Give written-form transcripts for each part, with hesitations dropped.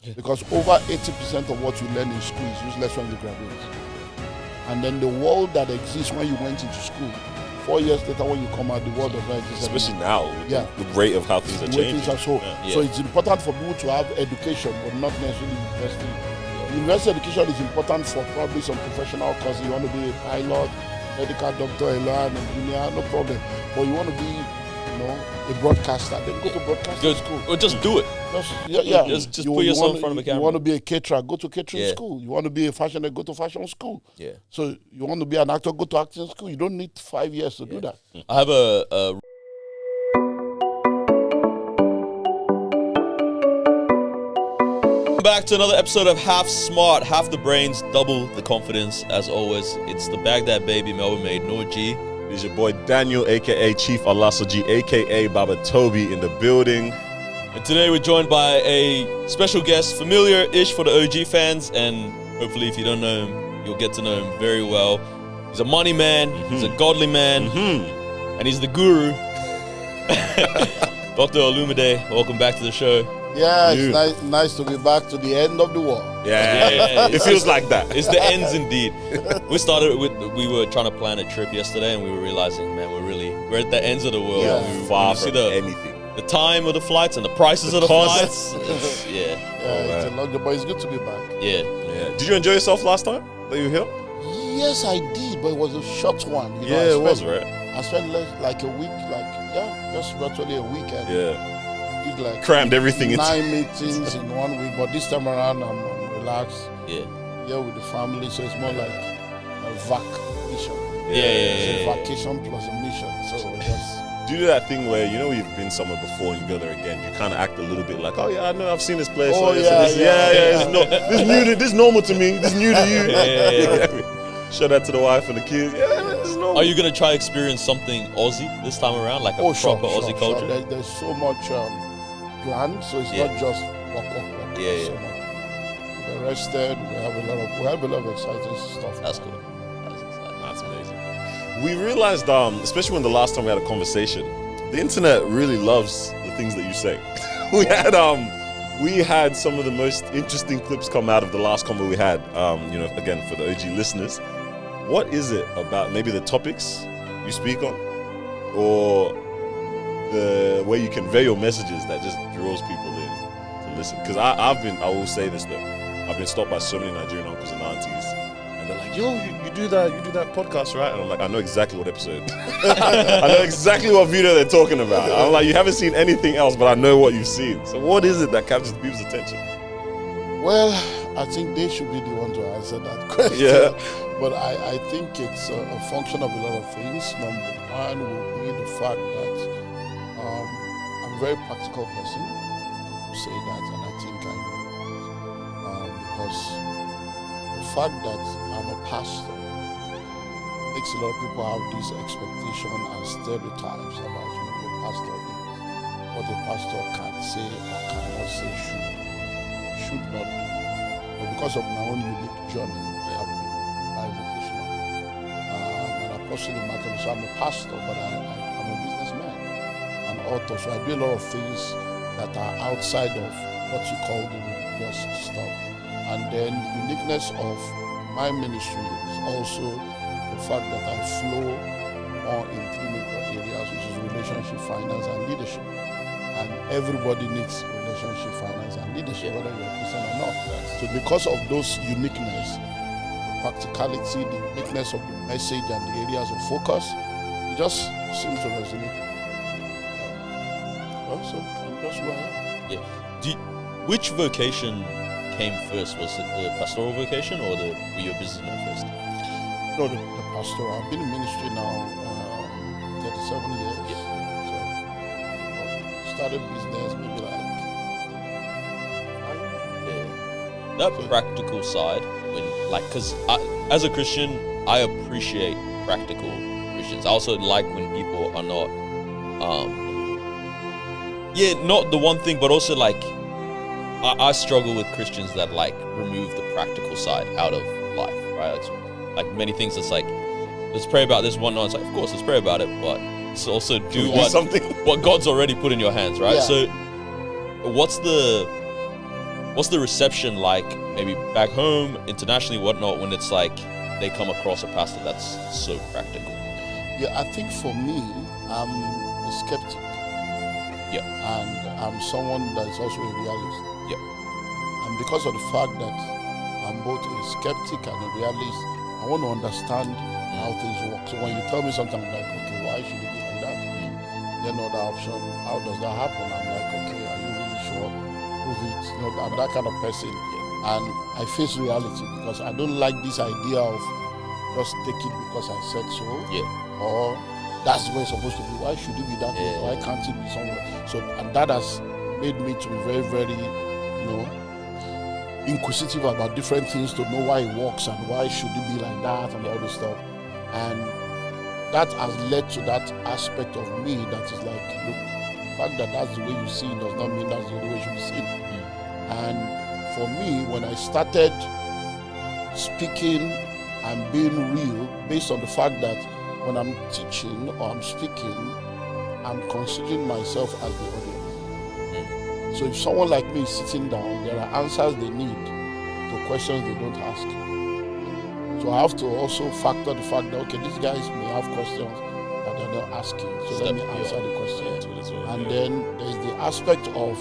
Because over 80% of what you learn in school is useless when you graduate. And then the world that exists when you went into school, 4 years later when you come out, the world does not exist Especially anymore. now, with the rate of how things are changing. So it's important for people to have education, but not necessarily university. University education is important for probably some professional courses. You want to be a pilot, medical doctor, a lawyer, an engineer, no problem. But you want to be, a broadcaster, then go to broadcasting school. Or just do it. Just put yourself in front of a camera. You want to be a caterer, go to catering school. You want to be a fashioner, go to fashion school. Yeah. So you want to be an actor, go to acting school. You don't need 5 years to do that. I have a back to another episode of Half Smart, Half the Brains, Double the Confidence. As always, it's the Baghdad baby, Melbourne made, Noor G. It's your boy Daniel, aka Chief Alasaji, aka Baba Toby in the building. And today we're joined by a special guest, familiar-ish for the OG fans, and hopefully if you don't know him, you'll get to know him very well. He's a money man, he's a godly man, and he's the guru. Dr. Olumide, welcome back to the show. Yeah, it's nice to be back to the end of the war. Yeah. It feels like that. It's the ends indeed. We were trying to plan a trip yesterday and we were realizing, man, we're at the ends of the world. Yeah. Far from anything. The time of the flights and the prices of the flights. It's a lot, but it's good to be back. Yeah. Did you enjoy yourself last time that you were here? Yes, I did, but it was a short one. It was, right? I spent like a week, just virtually a weekend. Did like crammed everything 9 meetings in 1 week, but this time around I'm relaxed. Yeah, with the family, so it's more like a vacation. It's a vacation plus a mission. So just do you do that thing where you've been somewhere before and you go there again? You kind of act a little bit like, oh yeah, I know, I've seen this place. This is normal to me. This is new to you. Show that to the wife and the kids. This is normal. Are you gonna try experience something Aussie this time around, like a proper Aussie culture? There's so much planned, so it's not just walk. So much. We're rested. We have a lot of exciting stuff. That's cool. That's exciting. That's amazing. We realized, especially when the last time we had a conversation, the internet really loves the things that you say. We had some of the most interesting clips come out of the last convo we had. Again, for the OG listeners, what is it about maybe the topics you speak on, or the way you convey your messages that just draws people in to listen? Because I will say this though, I've been stopped by so many Nigerian uncles and aunties, and they're like, "Yo, you do that podcast, right?" And I'm like, "I know exactly what episode. I know exactly what video they're talking about." I'm like, "You haven't seen anything else, but I know what you've seen." So what is it that captures people's attention? Well, I think they should be the one to answer that question. Yeah. But I think it's a function of a lot of things. Number one will be the fact that I'm a very practical person. I say that, and I think I know because the fact that I'm a pastor makes a lot of people have this expectation and stereotypes about what a pastor is, what a pastor can say or cannot say, should not do. But because of my own unique journey, I've been bivocational. And apostle in matter, so I'm a pastor, but I'm a businessman, an author. So I do a lot of things that are outside of what you call the religious stuff. And then the uniqueness of my ministry is also the fact that I flow more in three major areas, which is relationship, finance, and leadership. And everybody needs relationship, finance, and leadership, whether you're a Christian or not. So because of those uniqueness, the practicality, the uniqueness of the message and the areas of focus, it just seems to resonate. So that's who I am. Yeah. Which vocation came first? Was it the pastoral vocation or were you a businessman first? No, the pastoral. I've been in ministry now 37 years. So started business maybe like 5 years. That practical side, because as a Christian, I appreciate practical Christians. I also like when people are not, not the one thing, but also like, I struggle with Christians that like remove the practical side out of life, right? Like many things, it's like, let's pray about this one. No, it's like, of course, let's pray about it, but let's also do what God's already put in your hands, right? Yeah. So, what's what's the reception like, maybe back home, internationally, whatnot, when it's like they come across a pastor that's so practical? Yeah, I think for me, I'm a skeptic. Yeah. And I'm someone that is also a realist. Yeah. And because of the fact that I'm both a skeptic and a realist, I want to understand how things work. So when you tell me something, I'm like, okay, why should it be like that? Then another option, how does that happen? I'm like, okay, are you really sure? Prove it. I'm that kind of person. And I face reality because I don't like this idea of just take it because I said so. Yeah. Or that's the way it's supposed to be. Why should it be that way? Why can't it be somewhere? So, and that has made me to be very, very, inquisitive about different things to know why it works and why should it be like that and all this stuff. And that has led to that aspect of me that is like, look, the fact that that's the way you see it does not mean that's the only way it should be seen. And for me, when I started speaking and being real, based on the fact that when I'm teaching or I'm speaking, I'm considering myself as the audience. So if someone like me is sitting down, there are answers they need to questions they don't ask. So I have to also factor the fact that, okay, these guys may have questions that they're not asking. So let me answer the question. And then there's the aspect of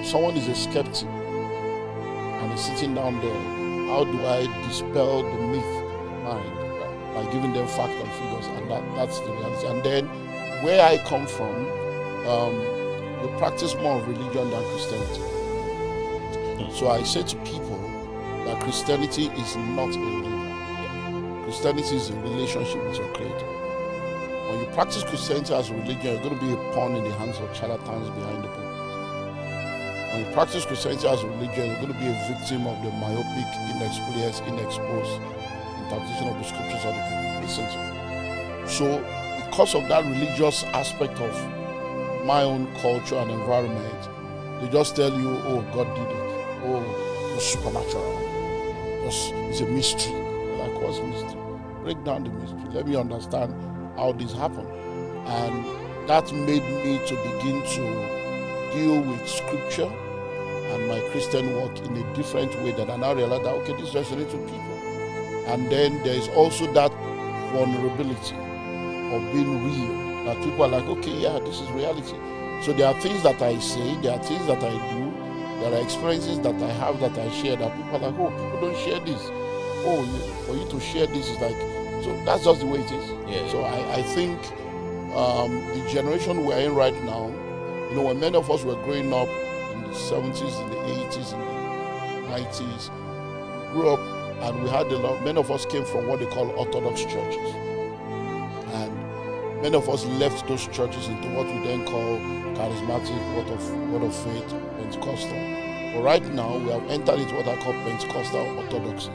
someone is a skeptic and is sitting down there. How do I dispel the myth mind by giving them facts and figures? And that's the reality. And then where I come from, we practice more of religion than Christianity. So I say to people that Christianity is not a religion. Christianity is a relationship with your Creator. When you practice Christianity as a religion, you're going to be a pawn in the hands of charlatans behind the pulpit. When you practice Christianity as a religion, you're going to be a victim of the myopic, inexperienced, inexposed interpretation of the scriptures of the people listen to. So because of that religious aspect of my own culture and environment, they just tell you, oh, God did it. Oh, it's supernatural. It's a mystery. Like, what's mystery? Break down the mystery. Let me understand how this happened. And that made me to begin to deal with scripture and my Christian work in a different way that I now realize that, okay, this resonates with people. And then there is also that vulnerability of being real. That people are like, okay, yeah, this is reality. So there are things that I say, there are things that I do, there are experiences that I have that I share that people are like, oh, people don't share this. Oh, for you to share this is like, so that's just the way it is. Yeah. So I think the generation we're in right now, when many of us were growing up in the 70s, in the 80s, in the 90s, grew up and we had many of us came from what they call Orthodox churches. Many of us left those churches into what we then call charismatic, word of faith, Pentecostal. But right now, we have entered into what I call Pentecostal orthodoxy.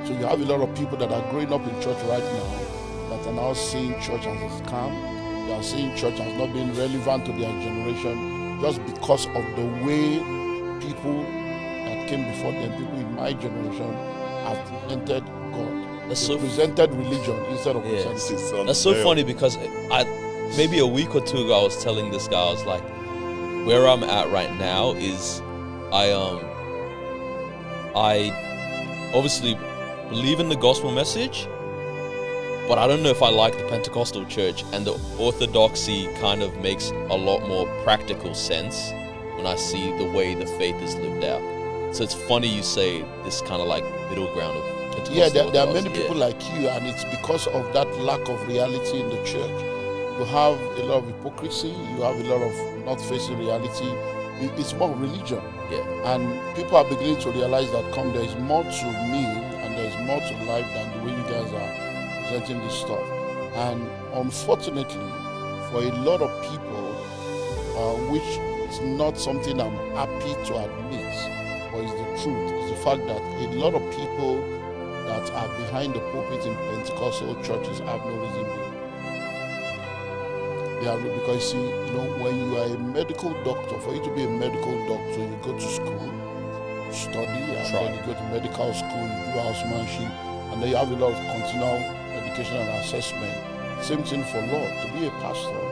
So you have a lot of people that are growing up in church right now that are now seeing church as a scam. They are seeing church as not being relevant to their generation just because of the way people that came before them, people in my generation, have presented God. Presented religion instead of Christianity. That's so funny because maybe a week or two ago I was telling this guy, I was like, where I'm at right now is I obviously believe in the gospel message, but I don't know if I like the Pentecostal church, and the orthodoxy kind of makes a lot more practical sense when I see the way the faith is lived out. So it's funny you say this kind of like middle ground of Pentecostal. Yeah, there are many people like you, and it's because of that lack of reality in the church. You have a lot of hypocrisy, you have a lot of not facing reality. It's more religion. Yeah. And people are beginning to realize that there is more to me and there is more to life than the way you guys are presenting this stuff. And unfortunately, for a lot of people, which is not something I'm happy to admit, but it's the truth, is the fact that a lot of people that are behind the pulpit in Pentecostal churches have no reason being. Because when you are a medical doctor, for you to be a medical doctor, you go to school, study, and then you go to medical school, you do housemanship, and then you have a lot of continual education and assessment. Same thing for law. To be a pastor,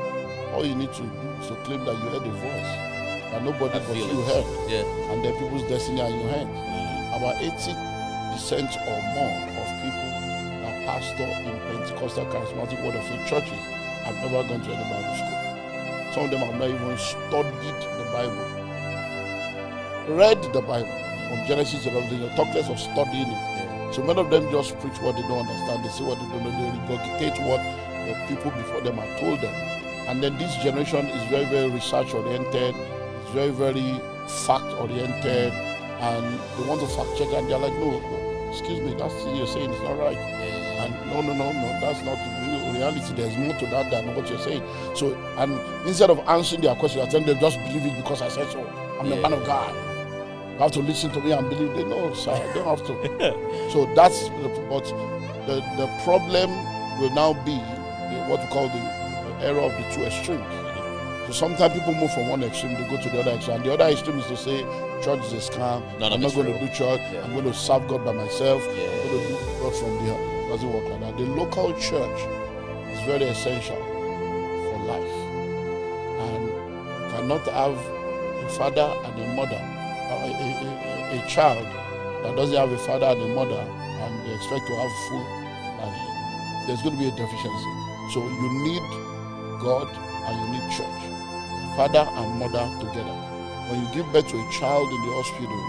all you need to do is to claim that you heard a voice. that nobody That but you feelings. had, Yeah. and then people's destiny are in your hands. About 80% or more of people that pastor in Pentecostal charismatic word of faith churches have never gone to any Bible school. Some of them have not even studied the Bible, read the Bible from Genesis to Revelation, talk less of studying it. So many of them just preach what they don't understand. They say what they don't know. They regurgitate what the people before them have told them. And then this generation is very, very research oriented. It's very, very fact oriented, and they want to fact check, and they're like, no, excuse me, that's thing you're saying is not right. And no, that's not the reality. There's more to that than what you're saying. So, and instead of answering their question, I tell them just believe it because I said so. I'm the man of God. You have to listen to me and believe. They know, sir, I don't have to. So that's but the problem will now be what we call the error of the two extremes. So sometimes people move from one extreme, they go to the other extreme. And the other extreme is to say, church is a scam. I'm not going to do church. Yeah. I'm going to serve God by myself. I'm going to do God from there. It doesn't work like that. The local church is very essential for life. And you cannot have a father and a mother, a child that doesn't have a father and a mother, and they expect to have food. And there's going to be a deficiency. So you need God and you need church. Father and mother together. When you give birth to a child in the hospital,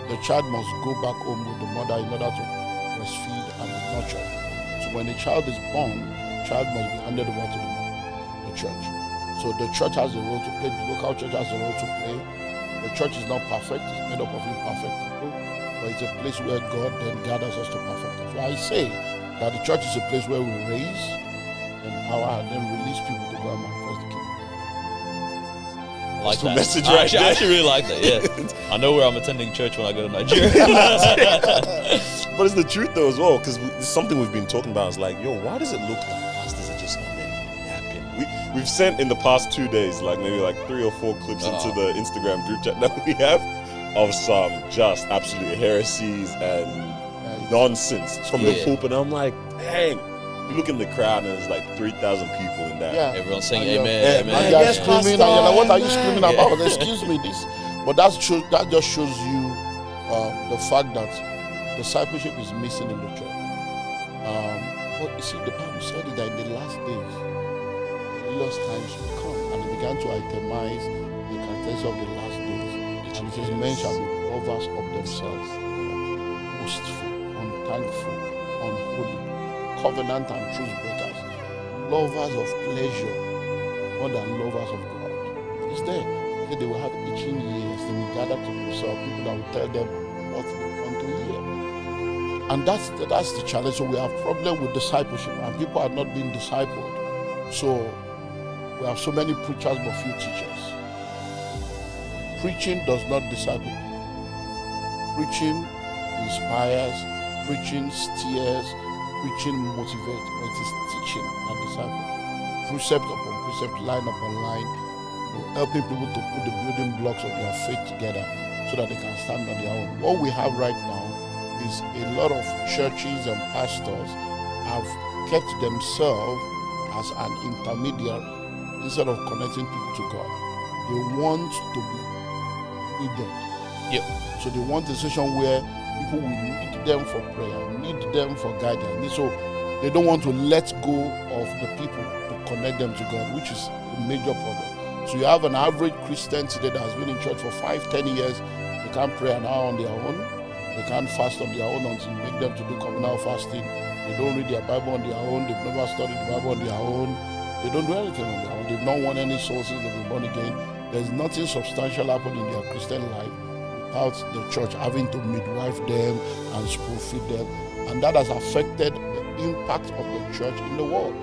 the child must go back home with the mother in order to breastfeed and be nurtured. So when a child is born, the child must be handed over to the church. So the church has a role to play, the local church has a role to play. The church is not perfect, it's made up of imperfect people, but it's a place where God then gathers us to perfect us. So I say that the church is a place where we raise, empower, and then release people to go and manifest the kingdom. I like that. Message I right there. actually really like that, yeah. I know where I'm attending church when I go to Nigeria. But it's the truth though as well, because it's something we've been talking about. It's like, yo, why does it look like pastors are just not yapping? We've sent in the past 2 days, like maybe like 3 or 4 clips into the Instagram group chat that we have of some just absolute heresies and nonsense from the pulpit. And I'm like, dang. You look in the crowd and there's like 3,000 people in that. Yeah. Everyone's saying amen, amen. amen. And they're screaming, and you're like, what are you screaming about? Excuse me, this. But that just shows you the fact that discipleship is missing in the church. But you see, the Bible said that in the last days, perilous times will come, and it began to itemize the characteristics of the last days. And it says, men shall be lovers of themselves, boastful, unthankful, unholy, covenant and truth breakers, lovers of pleasure more than lovers of God. It's there. They will have itching ears. They will gather to themselves people that will tell them what they want to hear. And that's the challenge. So we have problem with discipleship, and people are not being discipled. So we have so many preachers but few teachers. Preaching does not disciple. Preaching inspires. Preaching steers. Preaching motivates, but it is teaching and disciple. Precept upon precept, line upon line, helping people to put the building blocks of their faith together so that they can stand on their own. What we have right now is a lot of churches and pastors have kept themselves as an intermediary instead of connecting people to God. They want to be needed. Yep. So they want a situation where people will need them for prayer, need them for guidance. So they don't want to let go of the people to connect them to God, which is a major problem. So you have an average Christian today that has been in church for 5-10 years. They can't pray an hour on their own. They can't fast on their own until you make them to do communal fasting. They don't read their Bible on their own. They've never studied the Bible on their own. They don't do anything on their own. They've not won any souls since they've been born again. There's nothing substantial happening in their Christian life without the church having to midwife them and spoon feed them. And that has affected the impact of the church in the world.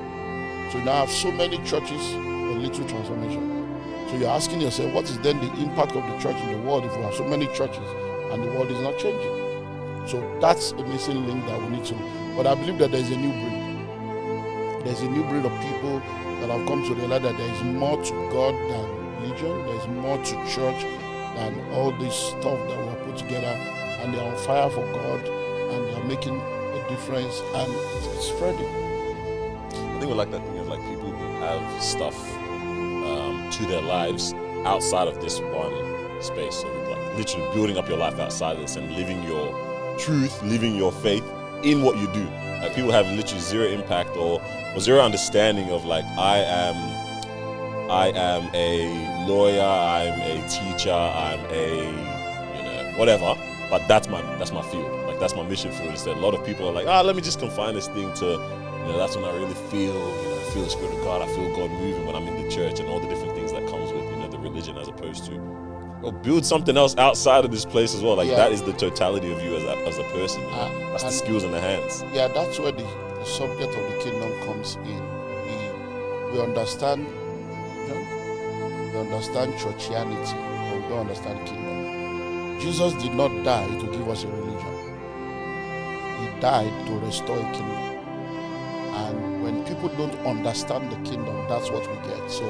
So you now have so many churches with little transformation. So you're asking yourself, what is then the impact of the church in the world if we have so many churches and the world is not changing? So that's a missing link that we need to. But I believe that there's a new breed. There's a new breed of people that have come to realize that there is more to God than religion. There's more to church than all this stuff that we have put together. And they're on fire for God and they're making a difference and it's spreading. I think we like that thing of like people who have stuff to their lives outside of this one space. So like literally building up your life outside of this and living your truth, living your faith in what you do. Like people have literally zero impact or zero understanding of like I am a lawyer, I'm a teacher, I'm a whatever, but that's my field. Like that's my mission field. Instead, a lot of people are like, let me just confine this thing to, that's when I really feel the Spirit of God. I feel God moving when I'm in the church and all the different things that comes with the religion, as opposed to build something else outside of this place as well. Like that is the totality of you as a person. That's the skills in the hands. Yeah, that's where the subject of the kingdom comes in. We understand, we understand churchianity, but we don't understand kingdom. Jesus did not die to give us a religion. He died to restore a kingdom. And when people don't understand the kingdom, that's what we get. So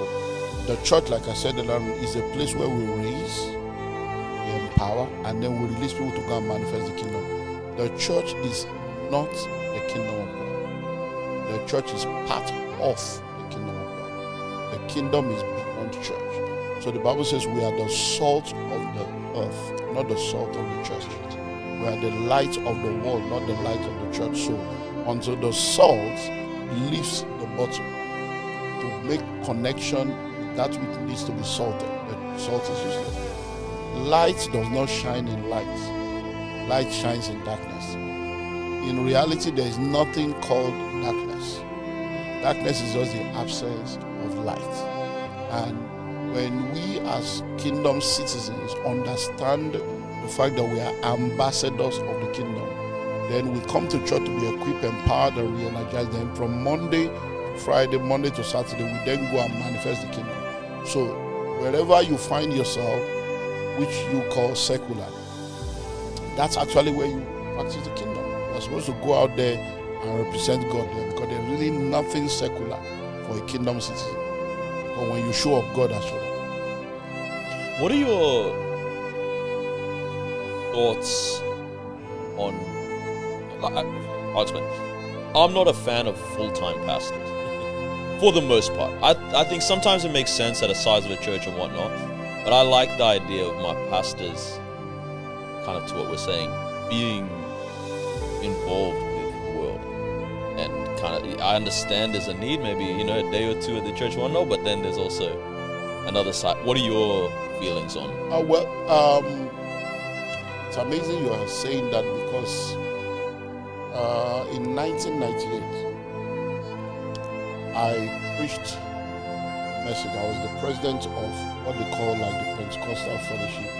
the church, like I said earlier, is a place where we raise, we empower, and then we release people to go and manifest the kingdom. The church is not the kingdom of God. The church is part of the kingdom of God. The kingdom is beyond church. So the Bible says we are the salt of the earth, not the salt of the church. We are the light of the world, not the light of the church. So until the salt leaves the bottom to make connection with that which needs to be salted, the salt is useless. Light does not shine in light. Light shines in darkness. In reality, there is nothing called darkness. Darkness is just the absence of light. And when we as kingdom citizens understand the fact that we are ambassadors of the kingdom, then we come to church to be equipped, empowered, and re-energized. Then from Monday to Friday, Monday to Saturday, we then go and manifest the kingdom. So wherever you find yourself, which you call secular, that's actually where you practice the kingdom. You're supposed to go out there and represent God there, because there's really nothing secular for a kingdom citizen. But when you show up, God has shown up. What are your thoughts on, I'll explain. I'm not a fan of full-time pastors, for the most part. I think sometimes it makes sense at the size of a church and whatnot, but I like the idea of my pastors, kind of to what we're saying, being involved with the world. And kind of, I understand there's a need, maybe, a day or two at the church, whatnot, but then there's also another side. What are your feelings on? It's amazing you are saying that, because in 1998, I preached a message. I was the president of what they call like the Pentecostal Fellowship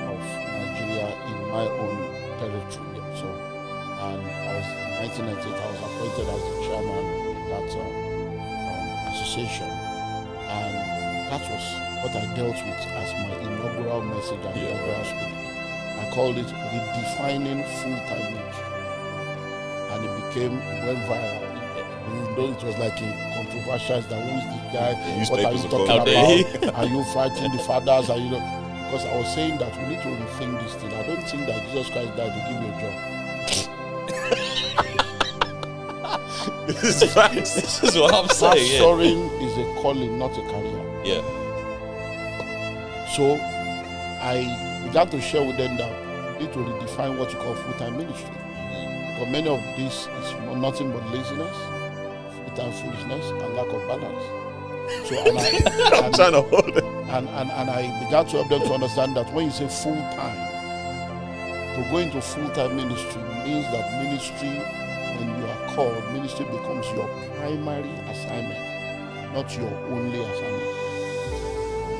of Nigeria in my own territory. So, and I was in 1998, I was appointed as the chairman of that association, and that was what I dealt with as my inaugural message and inaugural speech. I called it Redefining Full-Time Ministry, and it went viral. It was like a controversial, that who is this guy, what are you talking about, are you fighting the fathers, because I was saying that we need to rethink this thing. I don't think that Jesus Christ died to give you a job. This is facts. This is what I'm saying. Pastoring is a calling, not a career. Yeah. So I began to share with them that we need to redefine what you call full-time ministry. Because many of this is nothing but laziness, full-time foolishness, and lack of balance. So I'm trying to hold it. And I began to help them to understand that when you say full-time, to go into full-time ministry means that ministry, when you are called, ministry becomes your primary assignment, not your only assignment.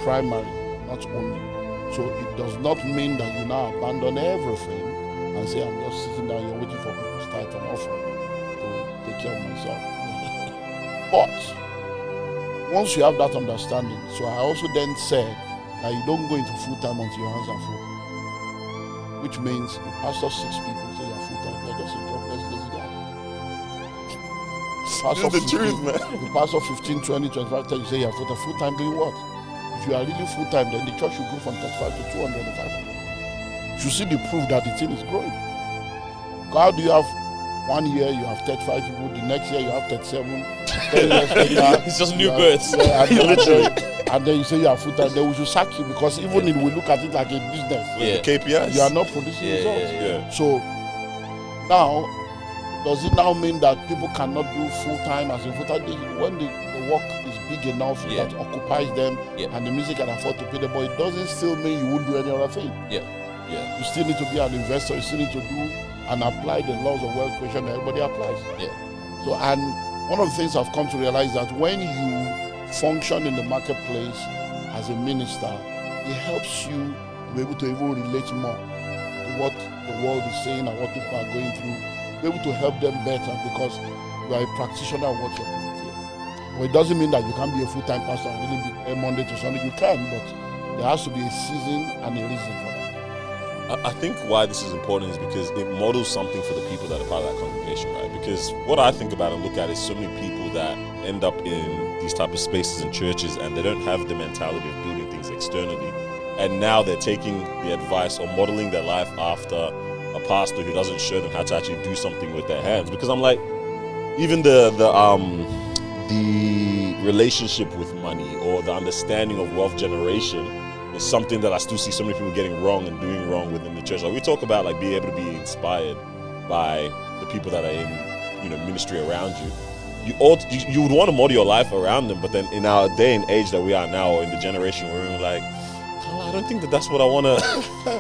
Primary, not only. So it does not mean that you now abandon everything and say, I'm just sitting down here waiting for people to start an offering to take care of myself. But once you have that understanding, so I also then said that you don't go into full-time until your hands are full. Which means you pastor 6 people, say you're full-time, you're just a jobless lazy guy. This is the truth, man. You pastor 15, 20, 25, 30, you say you're full-time. Full-time doing what? If you are really full-time, then the church should go from 35 to 200 and 500. You should see the proof that the thing is growing. How do you have 1 year, you have 35 people, the next year you have 37, 10 years later. It's just new births. And and then you say you are full-time, then we should sack you, because even if we look at it like a business, Yeah. The KPIs. you are not producing Yeah, results. Yeah. So now, does it now mean that people cannot do full-time as a full-time? When the work is big enough Yeah. that occupies them, Yeah. and the music can afford to pay them, but it doesn't still mean you won't do any other thing. Yeah. You still need to be an investor. You still need to do and apply the laws of wealth creation that everybody applies. Yeah. So, and one of the things I've come to realize that when you function in the marketplace as a minister, it helps you to be able to even relate more to what the world is saying and what people are going through, be able to help them better, because you are a practitioner of what you're doing. Well, it doesn't mean that you can't be a full-time pastor and really be there Monday to Sunday. You can, but there has to be a season and a reason for that. I think why this is important is because it models something for the people that are part of that congregation, right? Because what I think about and look at is so many people that end up in these type of spaces and churches, and they don't have the mentality of building things externally, and now they're taking the advice or modeling their life after a pastor who doesn't show them how to actually do something with their hands. Because I'm like, even the relationship with money or the understanding of wealth generation is something that I still see so many people getting wrong and doing wrong within the church. Like, we talk about like being able to be inspired by the people that are in, ministry around you. You would want to model your life around them, but then in our day and age that we are now, or in the generation we're in, like, I don't think that's what I want to.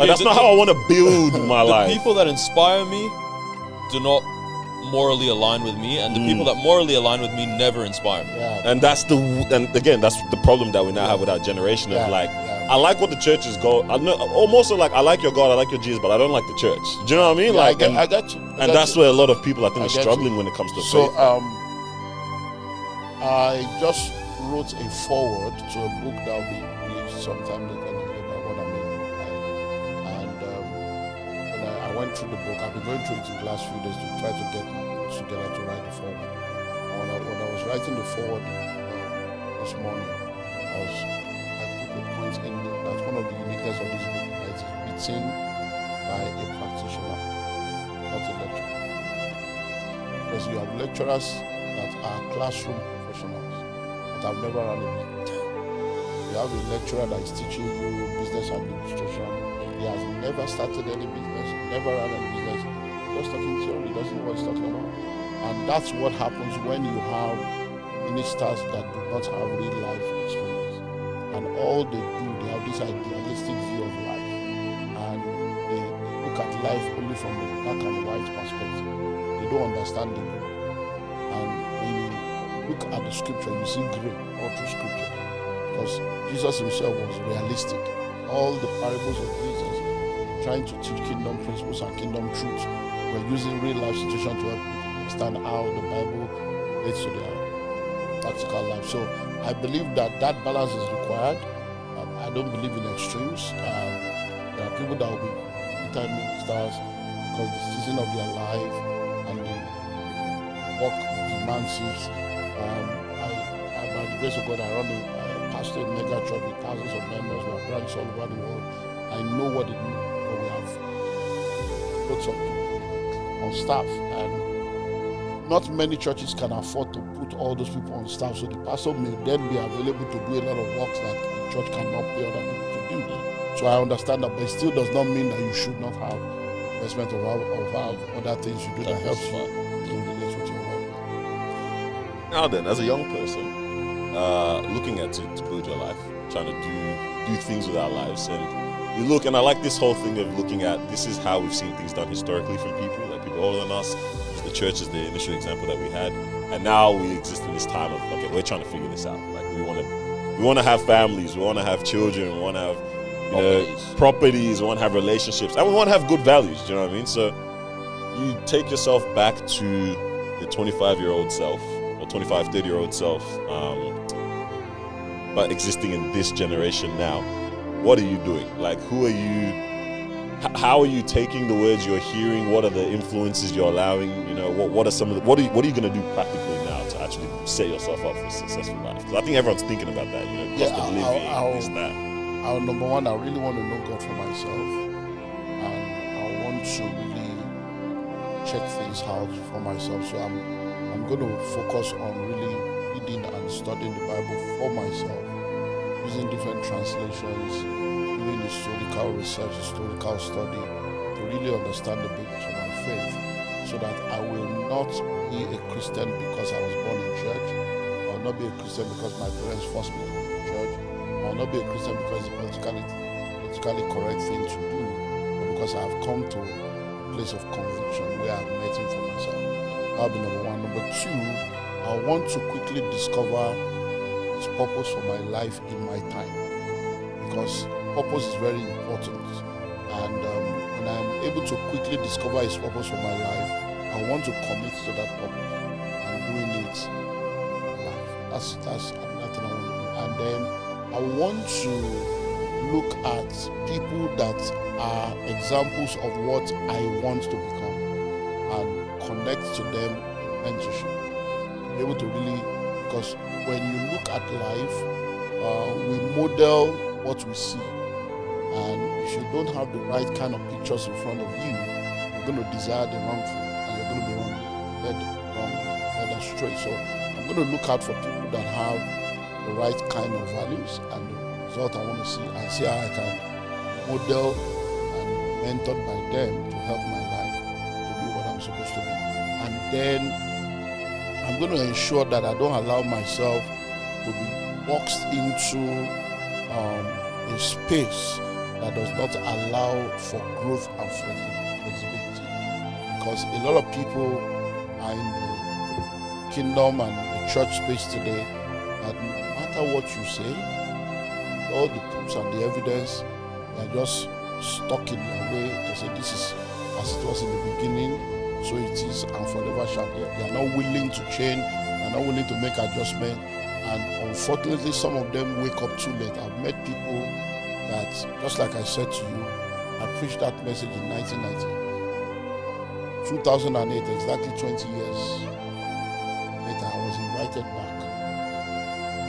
That's not how I want to build my life. The people that inspire me do not morally align with me, and the people that morally align with me never inspire me. Yeah. And that's the problem that we now have with our generation of I like what the churches go. I know, almost like I like your God, I like your Jesus, but I don't like the church. Do you know what I mean? Yeah, I get you. And that's where a lot of people I think are struggling when it comes to So, faith. I just wrote a foreword to a book that will be released sometime later about what I mean. And when I went through the book, I've been going through it in the last few days to try to get my books together to write the foreword. And when I was writing the foreword this morning, I put the point in that one of the uniqueness of this book is written by a practitioner, not a lecturer. Because you have lecturers that are classroom professionals that have never run a business. You have a lecturer that is teaching you business administration. He has never started any business, never run any business, just talking theory, doesn't know what he's talking about. And that's what happens when you have ministers that do not have real life experience. And all they do, they have this idealistic view of life. And they look at life only from the black and white perspective. They don't understand the gray. And when you look at the scripture, you see gray all through scripture. Because Jesus himself was realistic. All the parables of Jesus, trying to teach kingdom principles and kingdom truths, were using real life situations to help people understand how the Bible relates to their practical life. So I believe that balance is required. I don't believe in extremes. There are people that will be full-time ministers because the season of their life and the work demands it. By the grace of God, I pastor a mega church with thousands of members. We have branches all over the world. I know what it means, but we have lots of people on staff, and not many churches can afford to put all those people on staff. So the pastor may then be available to do a lot of works that the church cannot pay other people to do. So I understand that, but it still does not mean that you should not have investment of other things you do that helps you to relate with your work. Now then, as a young person, looking at to build your life, trying to do things with our lives, and you look, and I like this whole thing of looking at, this is how we've seen things done historically from people, like people older than us. The church is the initial example that we had, and now we exist in this time of, okay, we're trying to figure this out. Like we want to have families, we want to have children, we want to have properties, we want to have relationships, and we want to have good values. Do you know what I mean? So you take yourself back to your 25-year-old self or 25, 30-year-old self, but existing in this generation now. What are you doing? Like, who are you? How are you taking the words you're hearing? What are the influences you're allowing? What are some of the, what are you going to do practically now to actually set yourself up for a successful life? Because I think everyone's thinking about that. Cost of living, this, that. Number one, I really want to know God for myself, and I want to really check things out for myself. So I'm going to focus on really reading and studying the Bible for myself, using different translations, doing historical research, historical study to really understand the basics of my faith, so that I will not be a Christian because I was born in church. I will not be a Christian because my parents forced me to go to church. I will not be a Christian because it's politically correct thing to do, but because I have come to a place of conviction where I've met him for myself. That'll be number one. Number two, I want to quickly discover his purpose for my life in my time, because purpose is very important. And when I'm able to quickly discover his purpose for my life, I want to commit to that purpose and doing it in my life. That's another thing I want to do. And then I want to look at people that are examples of what I want to become and connect to them in mentorship. Be able to really, because when you look at life, we model what we see. And if you don't have the right kind of pictures in front of you, you're going to desire the wrong thing, and you're going to be led astray. So I'm going to look out for people that have the right kind of values, and the result I want to see, and see how I can model and mentored by them to help my life to be what I'm supposed to be. And then I'm going to ensure that I don't allow myself to be boxed into a space that does not allow for growth and flexibility. Because a lot of people are in the kingdom and the church space today that no matter what you say, all the proofs and the evidence, they're just stuck in their way to say this is as it was in the beginning, so it is and forever shall be. They are not willing to change, they are not willing to make adjustment, and unfortunately some of them wake up too late. I've met people that, just like I said to you, I preached that message in 1990. 2008, exactly 20 years later, I was invited back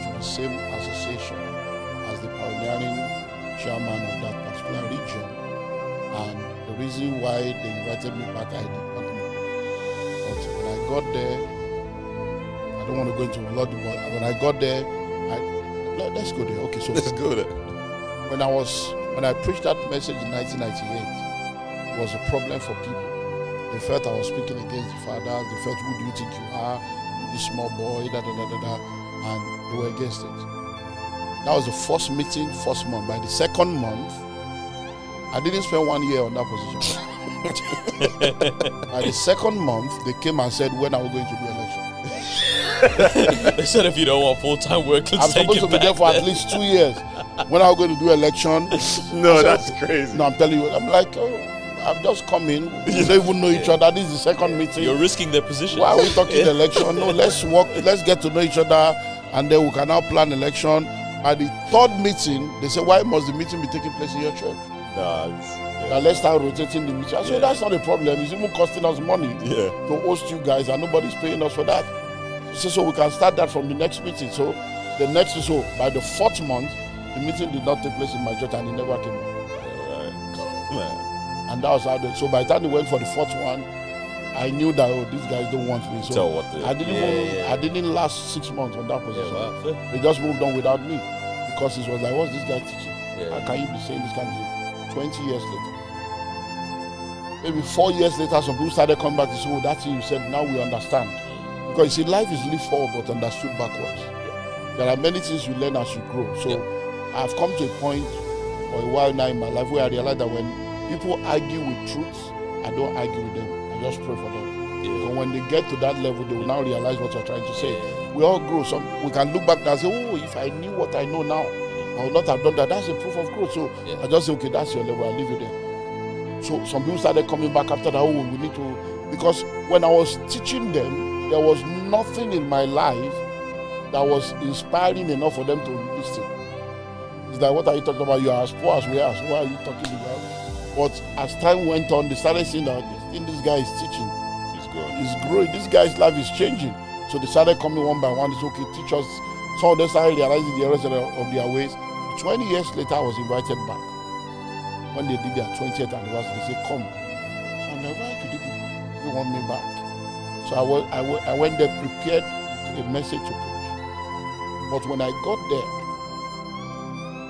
to the same association as the pioneering chairman of that particular region. And the reason why they invited me back, I did not know. But when I got there, I don't want to go into a lot, but when I got there, let's go there. Okay, so let's go there. When I preached that message in 1998, it was a problem for people. They felt I was speaking against the fathers. They felt, who do you think you are? You this small boy, and they were against it. That was the first meeting, first month. By the second month, I didn't spend 1 year on that position. By the second month, they came and said, when are we going to do election? They said if you don't want full-time work, I'm supposed to be there for at least 2 years. When are we going to do election? No, that's crazy. No, I'm telling you. I'm like, I've just come in. We don't even know each other. This is the second meeting. You're risking their position. Why are we talking election? No, let's work. Let's get to know each other, and then we can now plan election. At the third meeting, they said, why must the meeting be taking place in your church? Now let's start rotating the meeting. I said, that's not a problem. It's even costing us money to host you guys, and nobody's paying us for that. So we can start that from the next meeting. So by the fourth month, the meeting did not take place in my church, and it never came up. And that was how so by the time they went for the fourth one, I knew that these guys don't want me. So I didn't last 6 months on that position. They just moved on without me, because it was like, what's this guy teaching? How can you be saying this kind of thing? 20 years later, maybe 4 years later, some people started coming back to say, that's it. You said, now we understand. Because you see, life is lived forward but understood backwards. There are many things you learn as you grow. So I've come to a point for a while now in my life where I realize that when people argue with truth, I don't argue with them. I just pray for them. And when they get to that level, they will now realize what you're trying to say. We all grow. We can look back and say, if I knew what I know now, I would not have done that. That's a proof of growth. So I just say, okay, that's your level. I'll leave you there. So some people started coming back after that. We need to, because when I was teaching them, there was nothing in my life that was inspiring enough for them to listen. It's like, what are you talking about? You are as poor as we are. So why are you talking about? But as time went on, they started seeing that this guy is teaching. He's growing. This guy's life is changing. So they started coming one by one. It's okay, teach us. Some of them started realizing the errors of their ways. 20 years later, I was invited back. When they did their 20th anniversary, they said, come. So I'm like, why did you want me back? So I went there prepared a message to preach. But when I got there,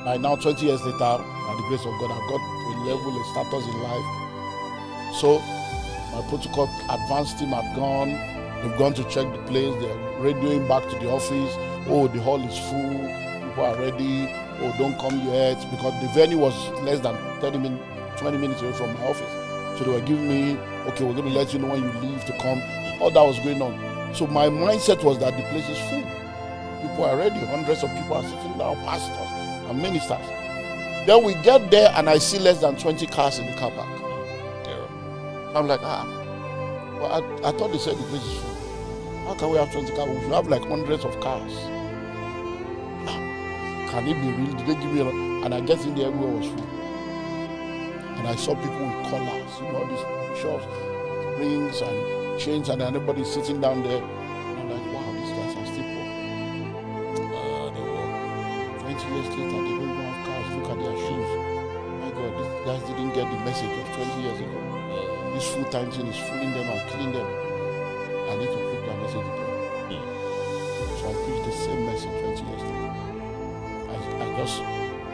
By now, 20 years later, by the grace of God, I've got to a level, a status in life. So my protocol advanced team had gone. They've gone to check the place. They're radioing back to the office. Oh, the hall is full. People are ready. Oh, don't come yet. Because the venue was less than 20 minutes away from my office. So they were giving me, okay, we're going to let you know when you leave to come. All that was going on. So my mindset was that the place is full. People are ready. Hundreds of people are sitting down, pastors and ministers. Then we get there and I see less than 20 cars in the car park. Yeah. I'm like, well, I thought they said the place is full. How can we have 20 cars? We should have like hundreds of cars. Can it be real? Did they give me a lot? And I get in there, everywhere was full. And I saw people with collars, all these shops, rings and chains, and everybody sitting down there. And I'm like, wow, these guys are still poor. They were 20 years later, they don't even have cars. Look at their shoes. My God, these guys didn't get the message of 20 years ago. This full-time thing is fooling them and killing them. I need to preach that message again. So I preached the same message 20 years later. I just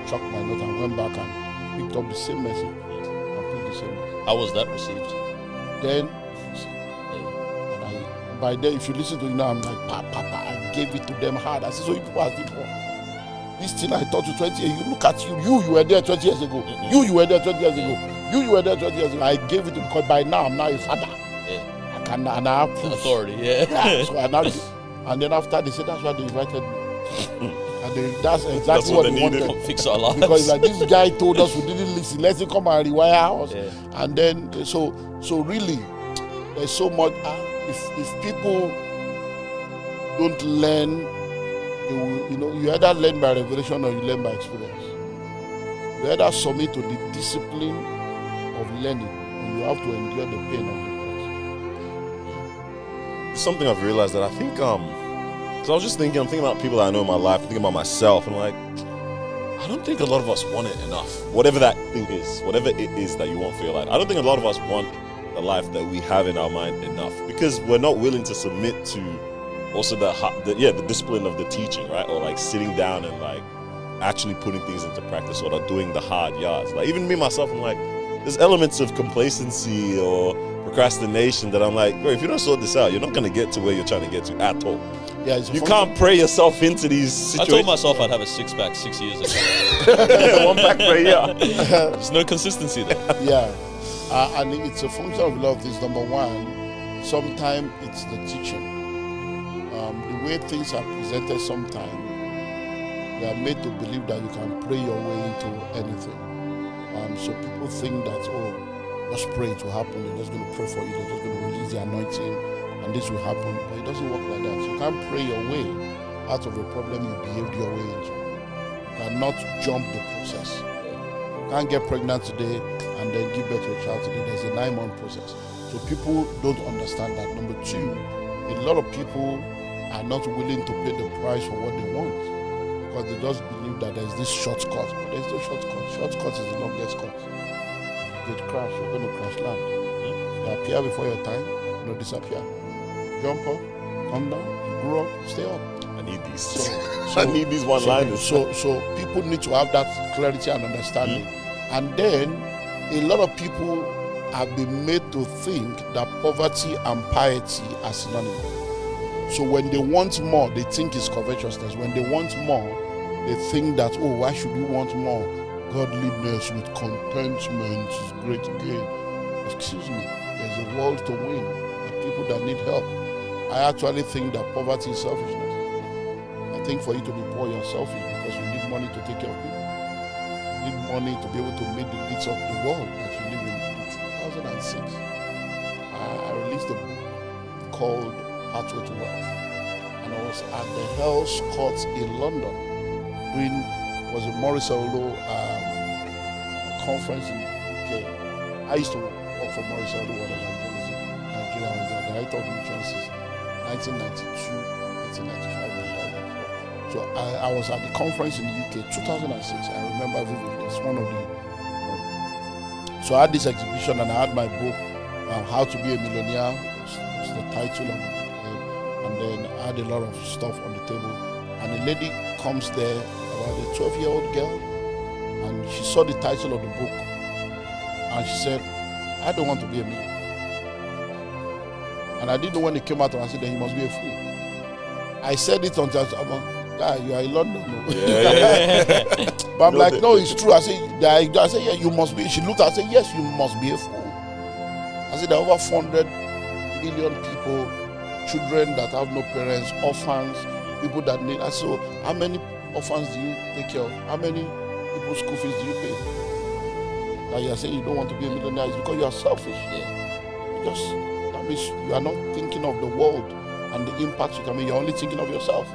chucked my note and went back and picked up the same message and preached the same message. How was that received? Then, and by then, if you listen to it now, I'm like, Papa, I gave it to them hard. I said, so you people are still poor. This thing I taught you 20 years, you look at you were there 20 years ago. You were there 20 years ago. You were there 20 years ago. I gave it to because by now I'm now a father. I can and I have proof. Authority, yeah. So I now, and then after they said that's why they invited me. And that's exactly what they wanted. Fix our lives. Because like this guy told us we didn't listen. Let's come and rewire us. Yeah. And then so really there's so much. If people don't learn, they will, you either learn by revelation or you learn by experience. You either submit to the discipline of learning, or you have to endure the pain of the It's something I've realized that I think so I was just thinking, I'm thinking about people that I know in my life, thinking about myself, and I'm like, I don't think a lot of us want it enough. Whatever that thing is, whatever it is that you want for your life, I don't think a lot of us want the life that we have in our mind enough, because we're not willing to submit to also the discipline of the teaching, right? Or like sitting down and like actually putting things into practice, or doing the hard yards. Like even me myself, I'm like, there's elements of complacency or procrastination that I'm like, bro, if you don't sort this out, you're not gonna get to where you're trying to get to at all. Yeah, you can't pray yourself into these situations. I told myself I'd have a 6-pack 6 years ago. 1 pack per year. There's no consistency there. Yeah, and it's a function of a lot of things. Number one, sometimes it's the teaching. The way things are presented sometimes, they are made to believe that you can pray your way into anything. So people think that, just pray, it will happen. They're just going to pray for you. They're just going to release the anointing, and this will happen. But it doesn't work like that. So you can't pray your way out of a problem you behaved your way into. You cannot jump the process. You can't get pregnant today and then give birth to a child today. There's a 9-month process. So people don't understand that. Number two, a lot of people are not willing to pay the price for what they want, because they just believe that there's this shortcut. But there's no shortcut. Shortcut is the longest cut. If you crash, you're going to crash land. If you appear before your time, you're going to disappear. Jump up, come down, you grow up, stay up. I need these. I need these one-liners. So people need to have that clarity and understanding. And then a lot of people have been made to think that poverty and piety are synonymous. So when they want more, they think it's covetousness. When they want more, they think that, why should you want more? Godliness with contentment is great gain. Excuse me, there's a world to win. There are people that need help. I actually think that poverty is selfishness. I think for you to be poor, you're selfish because you need money to take care of people. You need money to be able to meet the needs of the world that you live in. In 2006, I released a book called Pathway to Wealth, and I was at the Hell's Court in London was a Maurice Olo conference in the UK. I used to work for Maurice Olo when Nigeria was the director of missions since 1992, 1995. So I was at the conference in the UK 2006. I remember vividly. It's one of the. So I had this exhibition and I had my book, How to Be a Millionaire, was the title of it. And then I had a lot of stuff on the table. And a lady comes there, about a 12-year-old girl, she saw the title of the book, and she said, I don't want to be a millionaire. And I didn't know when it came out, and I said, then you must be a fool. I said it until I'm like, guy, you are in London. No? But I'm like, no, it's true. I said, yeah, you must be. She looked at me and said, yes, you must be a fool. I said, there are over 400 million people, children that have no parents, orphans, people that need. I said, so how many orphans do you take care of? How many people's school fees do you pay? Now you are saying you don't want to be a millionaire, it's because you are selfish. That means you are not thinking of the world and the impact you can make. You're only thinking of yourself.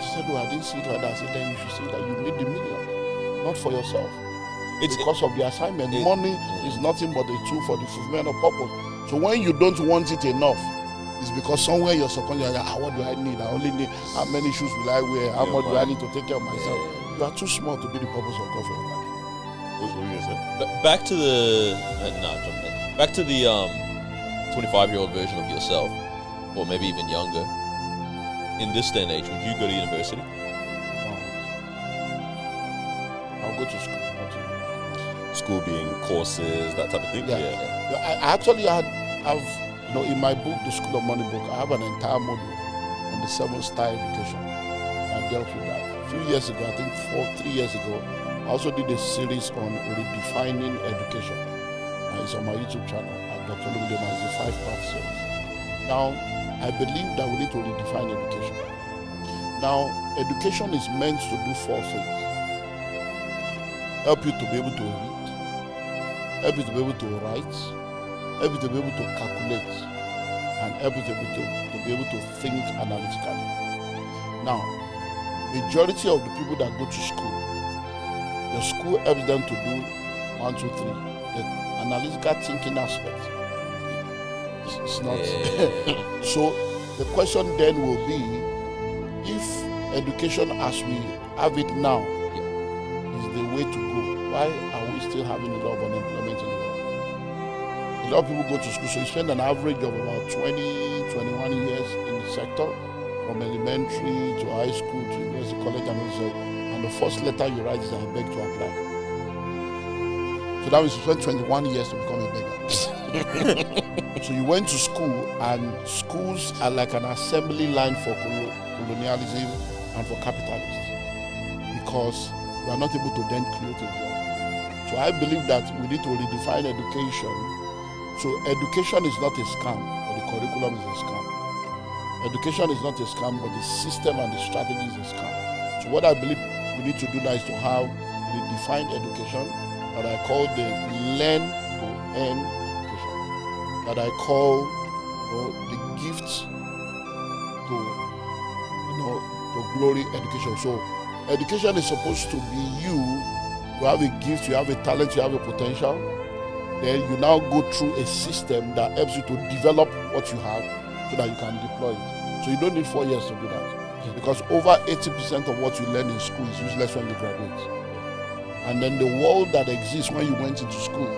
She said, I didn't see it like that. I said, then you should see that you need the million, not for yourself. It's because of the assignment. Money is nothing but a tool for the fulfillment of purpose. So when you don't want it enough, it's because somewhere you're subconscious, what do I need? I only need, how many shoes will I wear? How much do I need to take care of myself? You are too small to be the purpose of God for your life. What were you going to say? Back to the 25-year-old version of yourself, or maybe even younger. In this day and age, would you go to university? I'll go to school. School being courses, that type of thing? Yeah. I actually have, in my book, the School of Money book, I have an entire module on the 7-star education. I dealt with that. A few years ago, I think 3 years ago, I also did a series on redefining education. It's on my YouTube channel at Dr. Olumide Emmanuel. It's a 5-part series. Now, I believe that we need to redefine education. Now, education is meant to do 4 things. Help you to be able to read, help you to be able to write, help you to be able to calculate, and help you to be able to think analytically. Now, majority of the people that go to school, the school helps them to do 1, 2, 3. The analytical thinking aspect. It's not. So the question then will be, if education as we have it now is the way to go, why are we still having a lot of unemployment in the world? A lot of people go to school, so you spend an average of about 20, 21 years in the sector, from elementary to high school to university, college, and the first letter you write is I beg to apply. So that means you spent 21 years to become a beggar. So you went to school, and schools are like an assembly line for colonialism and for capitalists, because we are not able to then create a job. So I believe that we need to redefine education. So education is not a scam, but the curriculum is a scam. Education is not a scam, but the system and the strategy is a scam. So what I believe we need to do now is to have redefined education that I call the learn to earn education, that I call the gift to glory education. So education is supposed to be you have a gift, you have a talent, you have a potential. Then you now go through a system that helps you to develop what you have so that you can deploy it. So you don't need 4 years to do that. Because over 80% of what you learn in school is useless when you graduate. And then the world that exists when you went into school,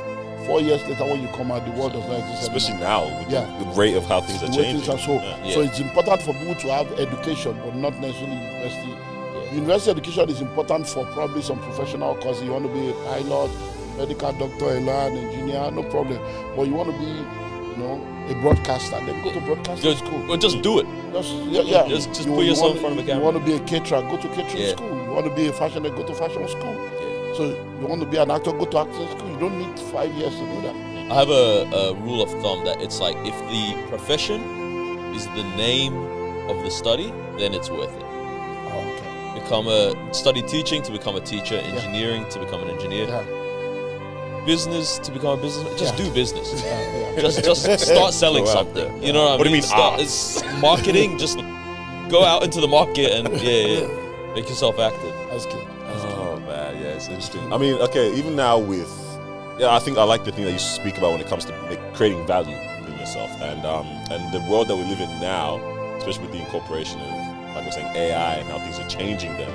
4 years later when you come out, the world does not exist Especially anymore. now, with the rate of how things are changing. So it's important for people to have education, but not necessarily university. University education is important for probably some professional courses. You want to be a pilot, medical doctor, an engineer, no problem. But you want to be, a broadcaster, then go to broadcasting school. Or just do it. Just put yourself in front of the camera. You want to be a caterer, go to catering school. You want to be a fashioner, go to fashion school. So you want to be an actor, go to acting school. You don't need 5 years to do that. I have a rule of thumb that it's like, if the profession is the name of the study, then it's worth it. Study teaching to become a teacher, engineering to become an engineer, business to become a businessman. Just do business. Just start selling something. You know what I mean? It's marketing. Just go out into the market and make yourself active. That's good. Oh man, it's interesting. I mean, okay, even now with I think I like the thing that you speak about when it comes to creating value in yourself, and the world that we live in now, especially with the incorporation of, like we're saying, AI and how things are changing them.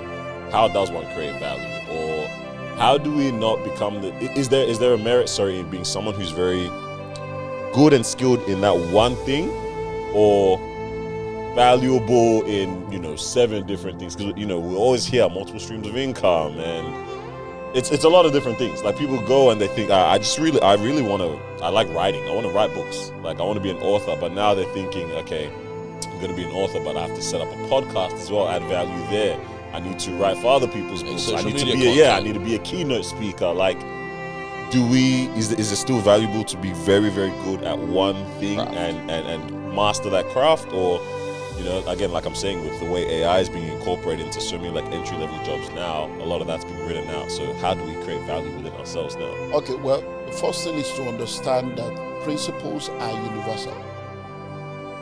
How does one create value, or how do we not become is there a merit, in being someone who's very good and skilled in that one thing, or valuable in 7 different things? Because we always hear multiple streams of income, and It's a lot of different things. Like people go and they think, I really want to. I like writing. I want to write books. Like I want to be an author. But now they're thinking, okay, I'm going to be an author, but I have to set up a podcast as well, add value there. I need to write for other people's books. I need to be I need to be a keynote speaker. Like, is it still valuable to be very, very good at one thing and master that craft? Or, you know, again, like I'm saying, with the way AI is being incorporated into so many like entry-level jobs now, a lot of that's being written out. So how do we create value within ourselves now? Okay, well, the first thing is to understand that principles are universal,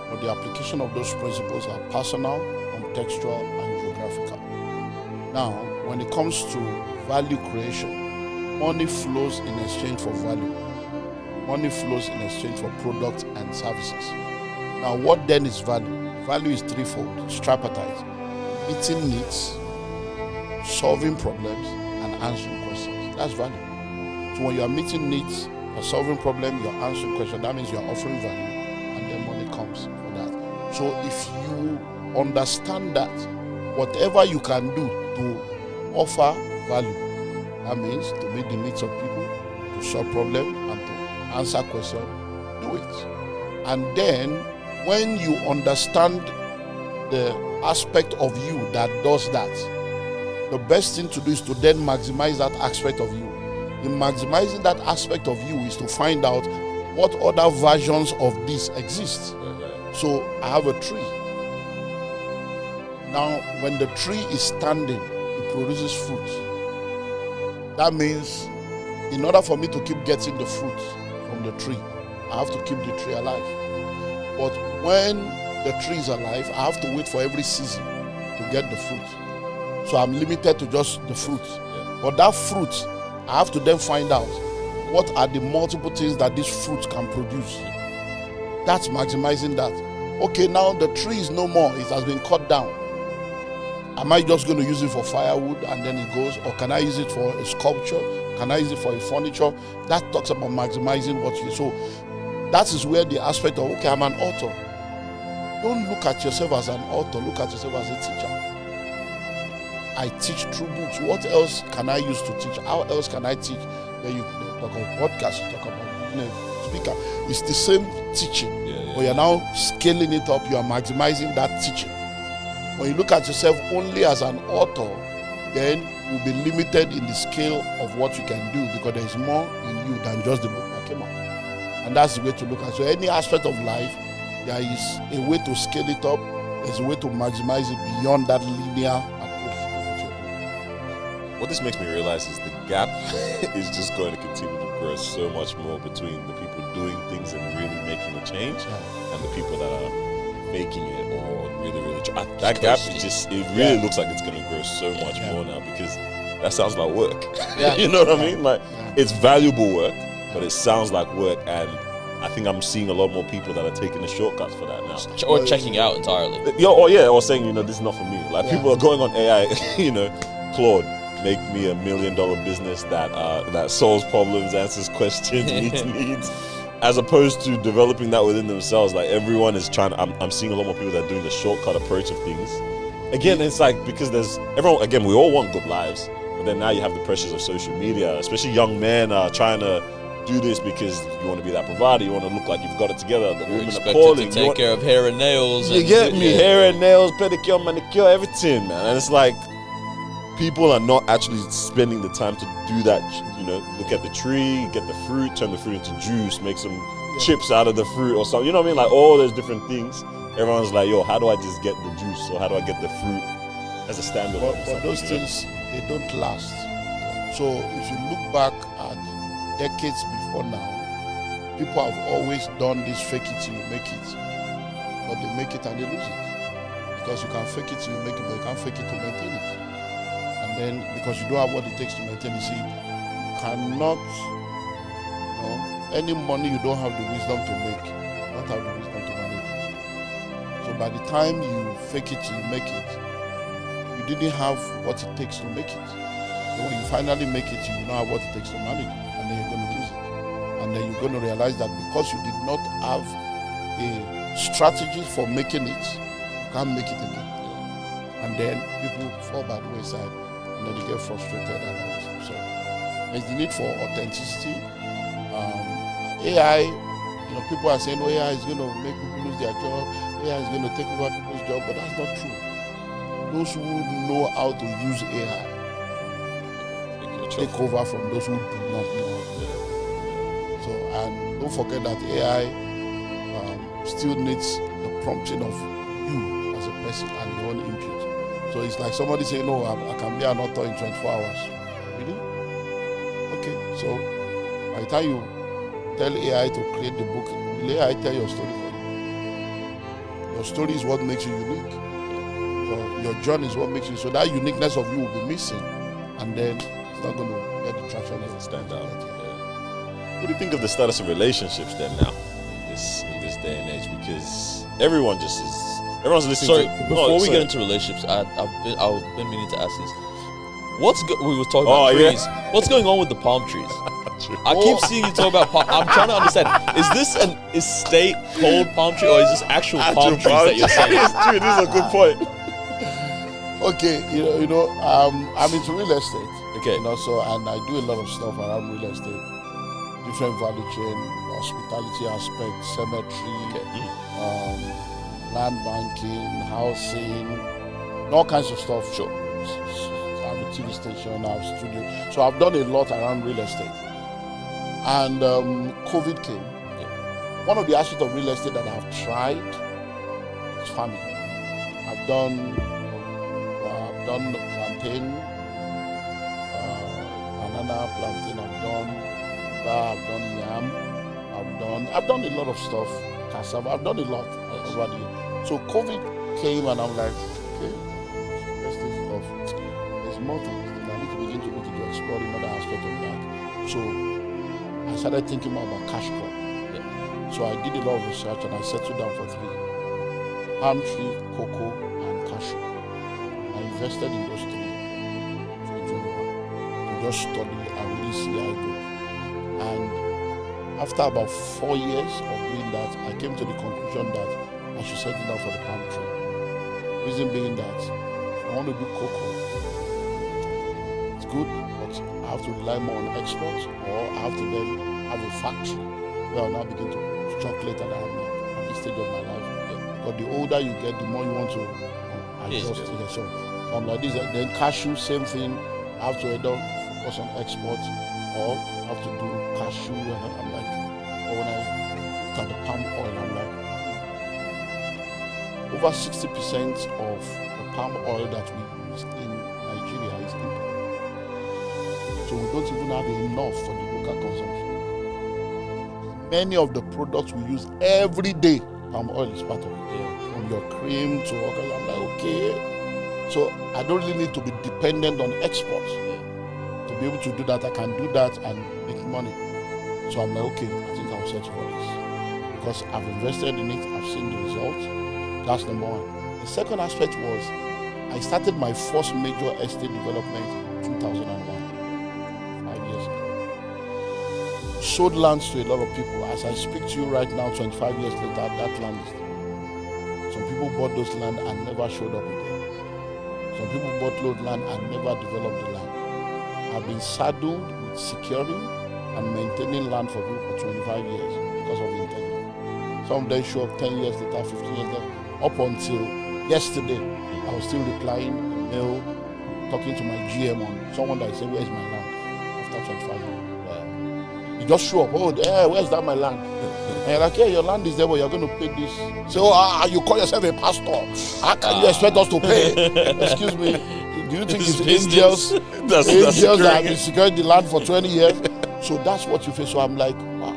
but the application of those principles are personal, contextual, and geographical. Now, when it comes to value creation, money flows in exchange for value. Money flows in exchange for products and services. Now, what then is value? Value is threefold. It's tripartite: meeting needs, solving problems, and answering questions. That's value. So when you are meeting needs, you're solving problems, you're answering questions, that means you're offering value, and then money comes for that. So if you understand that, whatever you can do to offer value, that means to meet the needs of people, to solve problems, and to answer questions, do it. And then when you understand the aspect of you that does that, the best thing to do is to then maximize that aspect of you. In maximizing that aspect of you is to find out what other versions of this exist. So I have a tree. Now, when the tree is standing, it produces fruit. That means in order for me to keep getting the fruit from the tree, I have to keep the tree alive. But when the tree is alive, I have to wait for every season to get the fruit. So I'm limited to just the fruit. But that fruit, I have to then find out what are the multiple things that this fruit can produce. That's maximizing that. Okay, now the tree is no more. It has been cut down. Am I just going to use it for firewood and then it goes? Or can I use it for a sculpture? Can I use it for a furniture? That talks about maximizing what you... So that is where the aspect of, okay, I'm an author. Don't look at yourself as an author. Look at yourself as a teacher. I teach through books. What else can I use to teach? How else can I teach? Then you talk about podcast, you talk about speaker. It's the same teaching. But you're now scaling it up. You are maximizing that teaching. When you look at yourself only as an author, then you'll be limited in the scale of what you can do, because there is more in you than just the book that came out. And that's the way to look at it. So any aspect of life, there is a way to scale it up. There's a way to maximize it beyond that linear approach to what you're doing. What this makes me realize is the gap is just going to continue to grow so much more between the people doing things and really making a change and the people that are making it or really that gap is just, it really looks like it's going to grow so much more now, because that sounds like work. You know what I mean? Like it's valuable work, but it sounds like work, and I think I'm seeing a lot more people that are taking the shortcuts for that now, or checking out entirely. Or saying, you know, this is not for me. Like people are going on AI, you know, Claude, make me $1 million business that solves problems, answers questions, meets needs. As opposed to developing that within themselves. Like everyone is trying. I'm seeing a lot more people that are doing the shortcut approach of things. Again, it's like, because there's everyone. Again, we all want good lives, but then now you have the pressures of social media. Especially young men are trying to do this because you want to be that provider. You want to look like you've got it together. The women are calling. To take care of hair and nails. You get me? Hair and nails, pedicure, manicure, everything, man. And it's like people are not actually spending the time to do that. You know, look at the tree, get the fruit, turn the fruit into juice, make some chips out of the fruit or something. You know what I mean? Like all those different things. Everyone's like, yo, how do I just get the juice, or how do I get the fruit as a standard? But those things, they don't last. So if you look back at decades before now, people have always done this fake it till you make it. But they make it and they lose it. Because you can fake it till you make it, but you can't fake it to maintain it. And then because you don't have what it takes to maintain it, you cannot, any money you don't have the wisdom to make, you don't have the wisdom to manage it. So by the time you fake it till you make it, you didn't have what it takes to make it. So when you finally make it, you don't have what it takes to manage it, and then you're going to lose it. And then you're going to realize that because you did not have a strategy for making it, you can't make it again. And then people fall by the wayside, and then they get frustrated and all this. So There's the need for authenticity. AI, people are saying, AI is going to make people lose their job. AI is going to take over people's job, but that's not true. Those who know how to use AI take over from those who do not know. So, and don't forget that AI still needs the prompting of you as a person and your own input. So it's like somebody saying, no, I can be an author in 24 hours. Really? Okay, so by the time you tell AI to create the book, will AI tell your story for you? Your story is what makes you unique. Your journey is what makes you, so that uniqueness of you will be missing, and then it's not going to get the traction you stand out. What do you think of the status of relationships then now, in this day and age? Because everyone's listening. Sorry, before we get into relationships, I've been meaning to ask this. We were talking about trees. Yeah. What's going on with the palm trees? I keep seeing you talk about palm. I'm trying to understand. Is this an estate called palm tree, or is this actual palm trees that you're saying? It's true. This is a good point. Okay, I'm into real estate. Okay. So and I do a lot of stuff around real estate, different value chain, hospitality aspect, cemetery, land banking, housing, all kinds of stuff. Sure. I have a TV station, I have a studio. So I've done a lot around real estate. And COVID came. Yeah. One of the aspects of real estate that I've tried is farming. I've done the plantain, banana plantain. I've done yam. I've done a lot of stuff. Cassava. I've done a lot over the years. So COVID came, and I'm like, okay, let's take it off. There's more things. I need to begin to look into exploring other aspects of that. So I started thinking more about cash crop. Yeah. So I did a lot of research, and I settled down for 3: palm tree, cocoa, and cashew. I invested in those 3 to just study and really see how it goes. And after about 4 years of doing that, I came to the conclusion that I should settle down for the palm tree. Reason being that if I want to do cocoa, it's good, but I have to rely more on exports, or I have to then have a factory where I'll now begin to produce chocolate at this stage of my life. But the older you get, the more you want to adjust to it. So I'm like this. Then cashew, same thing. I have to either focus on exports or I have to do cashew. And I'm like, when I look at the palm oil, I'm like, over 60% of the palm oil that we use in Nigeria is imported. So we don't even have enough for the local consumption. Many of the products we use every day, palm oil is part of it. From your cream to all kinds. I'm like, okay. So I don't really need to be dependent on exports. To be able to do that, I can do that and make money. So I'm like, okay, I think I'll search for this. Because I've invested in it, I've seen the results. That's number one. The second aspect was, I started my first major estate development in 2001, 5 years ago. Sold lands to a lot of people. As I speak to you right now, 25 years later, that land is there. Some people bought those land and never showed up again. Some people bought those land and never developed the land. I've been saddled with securing and maintaining land for people for 25 years because of integrity. Some of them show up 10 years later, 15 years later. Up until yesterday, I was still replying email, talking to my GM on someone that said, where's my land? After 25 years. You just show up, where's that my land? And you're like, your land is there, but you're going to pay this. So, you call yourself a pastor. How can you expect us to pay? Excuse me. Do you think it's angels? Angels that have been securing the land for 20 years? So that's what you face. So I'm like, wow.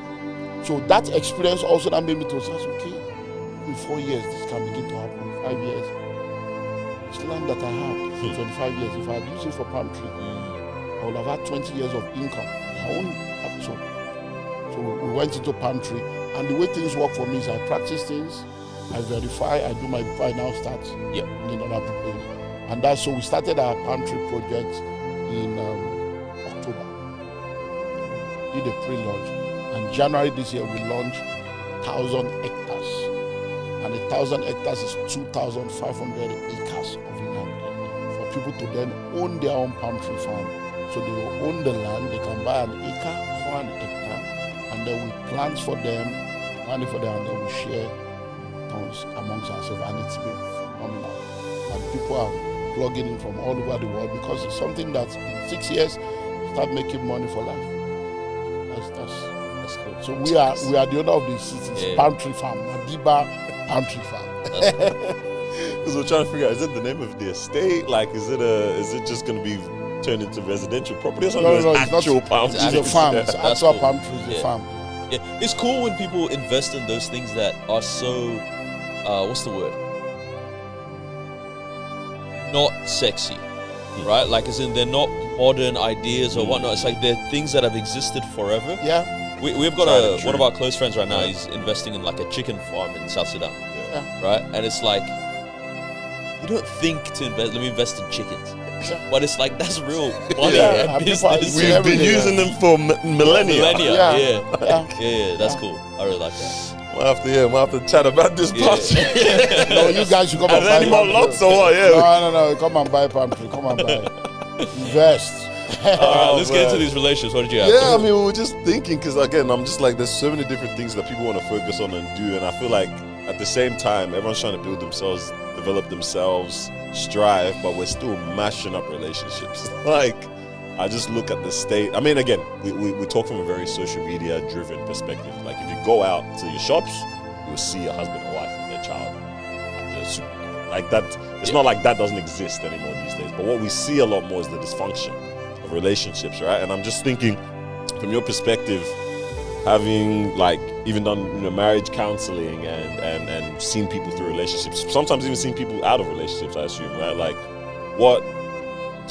So that experience also that made me to say, okay, in 4 years, this can begin to happen. 5 years. This land that I had for 25 years, if I had used it for palm tree, I would have had 20 years of income. I won't have so we went into palm tree. And the way things work for me is I practice things, I verify, I do my final stats, in other people. And that's so we started our palm tree project in October. Did a pre-launch. And January this year we launched 1,000 hectares. And 1,000 hectares is 2,500 acres of land for people to then own their own palm tree farm. So they will own the land, they can buy an acre or an hectare, and then we plant for them, plant it for them, and then we share tons amongst ourselves, and it's been phenomenal. And people are plugging in from all over the world because it's something that in 6 years start making money for life. That's cool. So we are the owner of the city's pantry farm, Madiba Pantry Farm. Because we're trying to figure out, is it the name of the estate? Like, is it just going to be turned into residential property or something? No, it's actual palm trees. It's a farm. It's actual palm trees. It's a farm. Yeah, it's cool when people invest in those things that are so, what's the word? Not sexy, right? Like, as in they're not modern ideas or whatnot. It's like they're things that have existed forever. Yeah. We've got one of our close friends right now. He's investing in like a chicken farm in South Sudan. Yeah. Right? And it's like, you don't think to invest, let me invest in chickens. But it's like, that's real money and business. We've been using them for millennia. Yeah, that's cool. I really like that. We'll have to chat about this part. No, you guys should come and buy any more lots or what? No, come and buy pantry. Come and buy. Invest. All right, let's get into these relationships. What did you have? Yeah, I mean, we were just thinking, because again, I'm just like, there's so many different things that people want to focus on and do, and I feel like at the same time, everyone's trying to build themselves, develop themselves, strive, but we're still mashing up relationships. Like, I just look at the state. I mean, again, we talk from a very social media driven perspective. Like, if you go out to your shops, you'll see a husband and wife and their child at the supermarket. Like that, it's not like that doesn't exist anymore these days. But what we see a lot more is the dysfunction of relationships, right? And I'm just thinking, from your perspective, having like even done marriage counseling and seen people through relationships, sometimes even seen people out of relationships, I assume, right? Like, what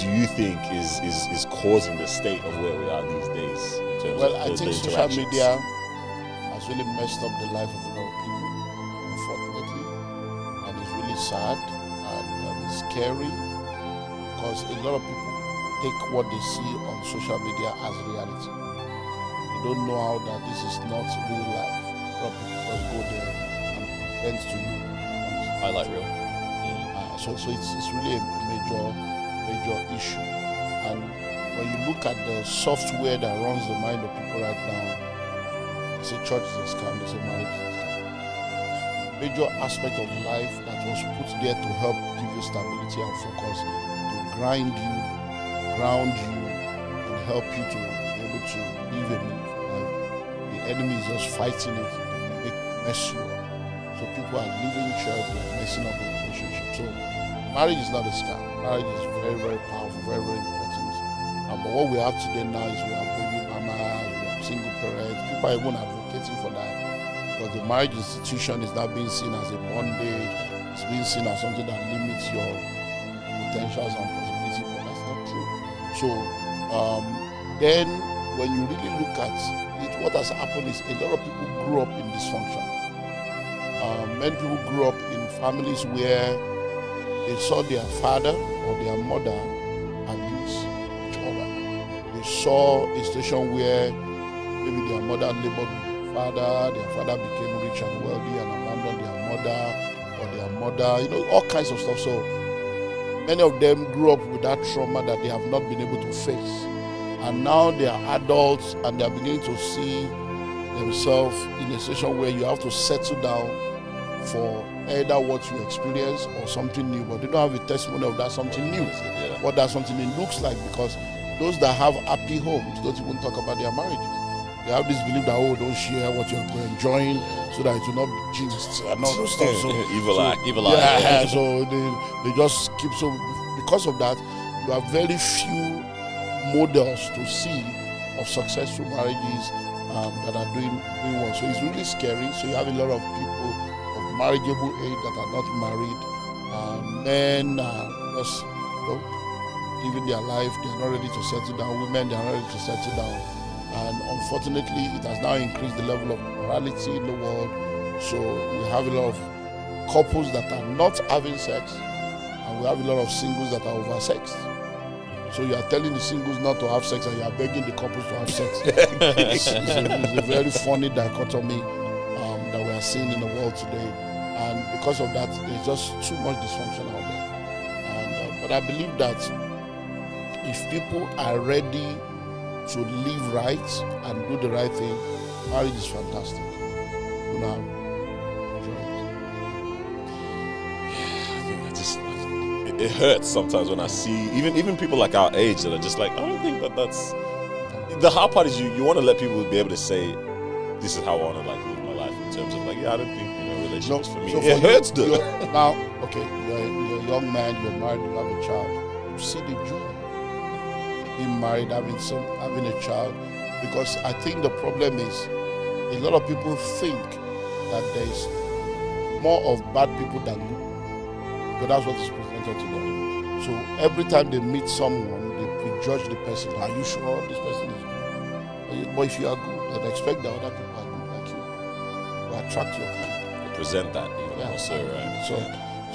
do you think is causing the state of where we are these days in terms of I think social media has really messed up the life of a lot of people, unfortunately, and it's really sad and it's scary because a lot of people take what they see on social media as reality. They don't know how that this is not real life. A lot of people just go there and present to you. Highlight reel. So it's really a major issue. And when you look at the software that runs the mind of people right now, they say church is a scam, they say marriage is a scam. Major aspect of life that was put there to help give you stability and focus, to ground you, and help you to be able to live a meaningful life. The enemy is just fighting it to mess you up. So people are leaving church and messing up the relationship. So marriage is not a scam. Marriage is very, very powerful, very, very important. But what we have today now is we have baby mamas, we have single parents. People are even advocating for that because the marriage institution is not being seen as a bondage. It's being seen as something that limits your potentials and possibilities, but that's not true. So then when you really look at it, what has happened is a lot of people grew up in dysfunction. Many people grew up in families where they saw their father or their mother abuse each other. They saw a situation where maybe their mother labored with their father became rich and wealthy and abandoned their mother, or their mother, all kinds of stuff. So many of them grew up with that trauma that they have not been able to face. And now they are adults and they are beginning to see themselves in a situation where you have to settle down for either what you experience or something new, but they don't have a testimony of that something new. What that something new looks like, because those that have happy homes don't even talk about their marriages. They have this belief that, don't share what you're enjoying so that it will not be jinxed and all those stuff. So evil eye. Yeah, so they just keep, so because of that, you have very few models to see of successful marriages that are doing well. So it's really scary. So you have a lot of people of marriageable age that are not married. Men are just living their life. They are not ready to settle down. Women, they are not ready to settle down. And unfortunately, it has now increased the level of morality in the world. So we have a lot of couples that are not having sex, and we have a lot of singles that are oversexed. So you are telling the singles not to have sex, and you are begging the couples to have sex. It's a very funny dichotomy that we are seeing in the world today. And because of that, there's just too much dysfunction out there. But I believe that if people are ready to live right and do the right thing, marriage is fantastic. You know, enjoy it hurts sometimes when I see even people like our age that are just like, I don't think that's the hard part is you want to let people be able to say, this is how I want to like live my life in terms of like, yeah, I don't think relationships for me. So it hurts though. Now, okay, you're a young man, you're married, you have a child. You see the joy being married, having a child, because I think the problem is a lot of people think that there is more of bad people than good, because that's what is presented to them. So every time they meet someone, they prejudge the person. Are you sure this person is good? But if you are good, they expect that other people are good like you. You attract your kind. Present that even also, right?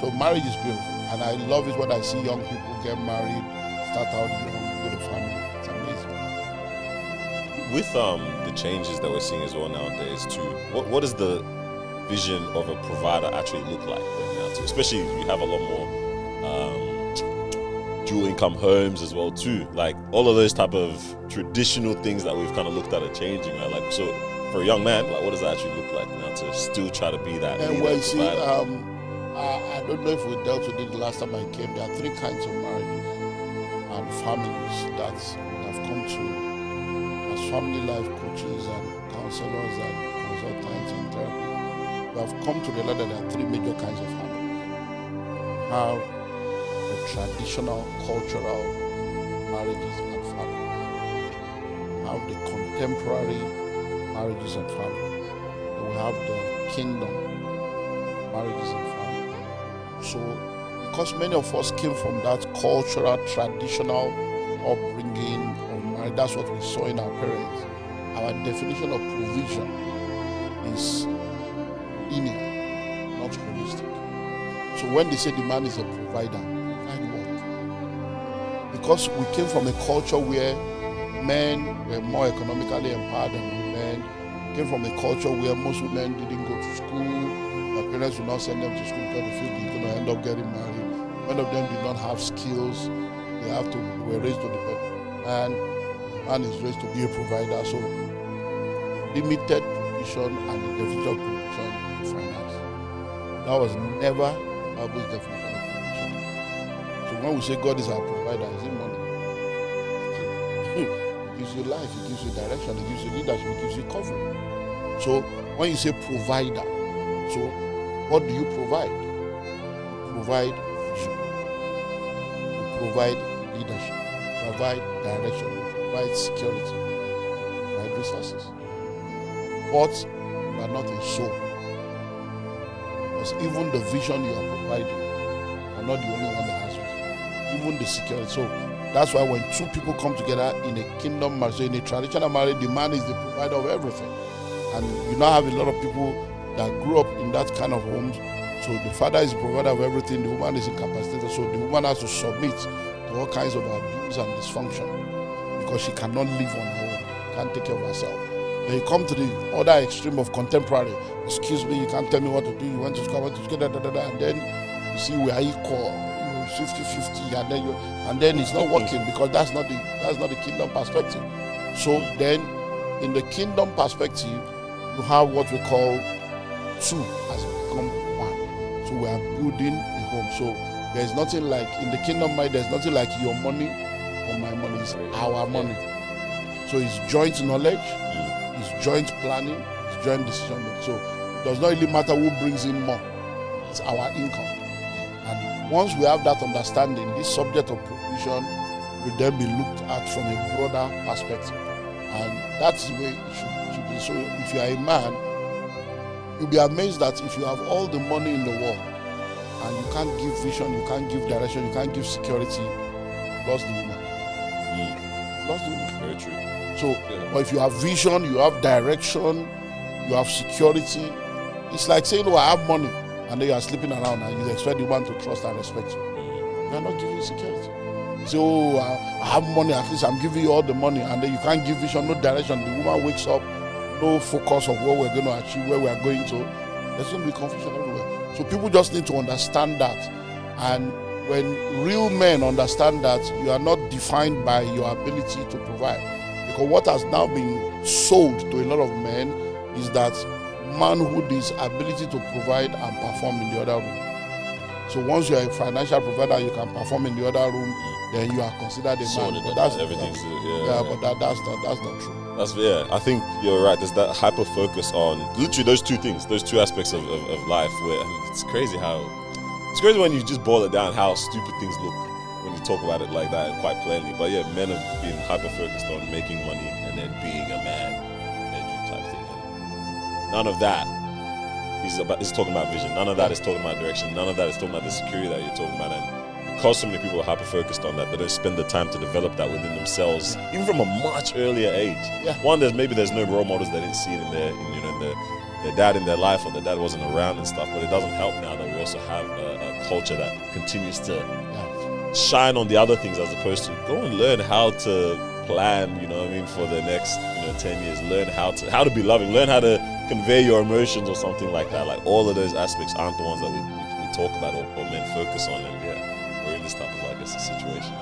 So marriage is beautiful, and I love it when I see young people get married, start out young with a family. It's amazing. With the changes that we're seeing as well nowadays too, what does the vision of a provider actually look like right now too? Especially you have a lot more dual income homes as well too, like all of those type of traditional things that we've kind of looked at are changing, right? Like, so for a young man, like what does that actually look like now to still try to be that? And well, see, I don't know if we dealt with it the last time I came. There are three kinds of marriages and families that have come to as family life coaches and counselors and consultants and therapists. We have come to realize that there are three major kinds of families. Have the traditional cultural marriages and families. Have the contemporary marriages and family. And we have the kingdom marriages and family. So, because many of us came from that cultural, traditional upbringing of marriage, that's what we saw in our parents. Our definition of provision is linear, not holistic. So when they say the man is a provider, provide what? Because we came from a culture where men were more economically empowered than women, came from a culture where most women didn't go to school, their parents would not send them to school because they feel they're going to end up getting married. Many of them did not have skills, they were raised to depend. And man is raised to be a provider, so limited provision and the definition of provision in finance. That was never Bible's definition of provision. So when we say God is our provider, is it money? It gives you life, it gives you direction, it gives you leadership, it gives you covering. So when you say provider, so what do you provide? You provide vision, you provide leadership, you provide direction, you provide security, you provide resources. But you are not a soul. Because even the vision you are providing, you are not the only one that has vision. Even the security. So that's why when two people come together in a kingdom marriage, so in a traditional marriage, the man is the provider of everything. And you now have a lot of people that grew up in that kind of homes. So the father is the provider of everything, the woman is incapacitated. So the woman has to submit to all kinds of abuse and dysfunction because she cannot live on her own, can't take care of herself. Then you come to the other extreme of contemporary. Excuse me, you can't tell me what to do. You went to school, and then you see we are equal, 50-50, and then it's not working because that's not the kingdom perspective. So then, in the kingdom perspective, you have what we call two as become one. So we are building a home. So there's nothing like in the kingdom mind. There's nothing like your money or my money. It's our money. So it's joint knowledge. It's joint planning, it's joint decision making. So it does not really matter who brings in more. It's our income. And once we have that understanding, this subject of provision will then be looked at from a broader perspective. And that's the way it should be. So if you are a man, you'll be amazed that if you have all the money in the world and you can't give vision, you can't give direction, you can't give security, you lost the woman. Lost the woman. Very true. So, but if you have vision, you have direction, you have security, it's like saying, oh, I have money, and then you are sleeping around and you expect the woman to trust and respect you. You are not giving security. So, oh, I have money, at least I'm giving you all the money, and then you can't give vision, no direction. The woman wakes up, no focus of what we're going to achieve, where we are going to. There's going to be confusion everywhere. So people just need to understand that. And when real men understand that you are not defined by your ability to provide. Because what has now been sold to a lot of men is that manhood is ability to provide and perform in the other room. So once you are a financial provider, you can perform in the other room, then you are considered a man. But that's everything's but that's not true. I think you're right. There's that hyper focus on literally those two things, those two aspects of life. Where it's crazy when you just boil it down how stupid things look when you talk about it like that quite plainly. But yeah, men have been hyper focused on making money and then being a man, bedroom type thing. And none of that is talking about vision. None of that is talking about direction. None of that is talking about the security that you're talking about. And because so many people are hyper focused on that, they don't spend the time to develop that within themselves, even from a much earlier age. Yeah. One, there's no role models. They didn't see it in their dad in their life, or their dad wasn't around and stuff. But it doesn't help now that we also have a culture that continues to shine on the other things, as opposed to go and learn how to plan, for the next 10 years. Learn how to be loving. Learn how to convey your emotions or something like that. Like all of those aspects aren't the ones that we talk about or men focus on. And we're in this type of, I guess, a situation.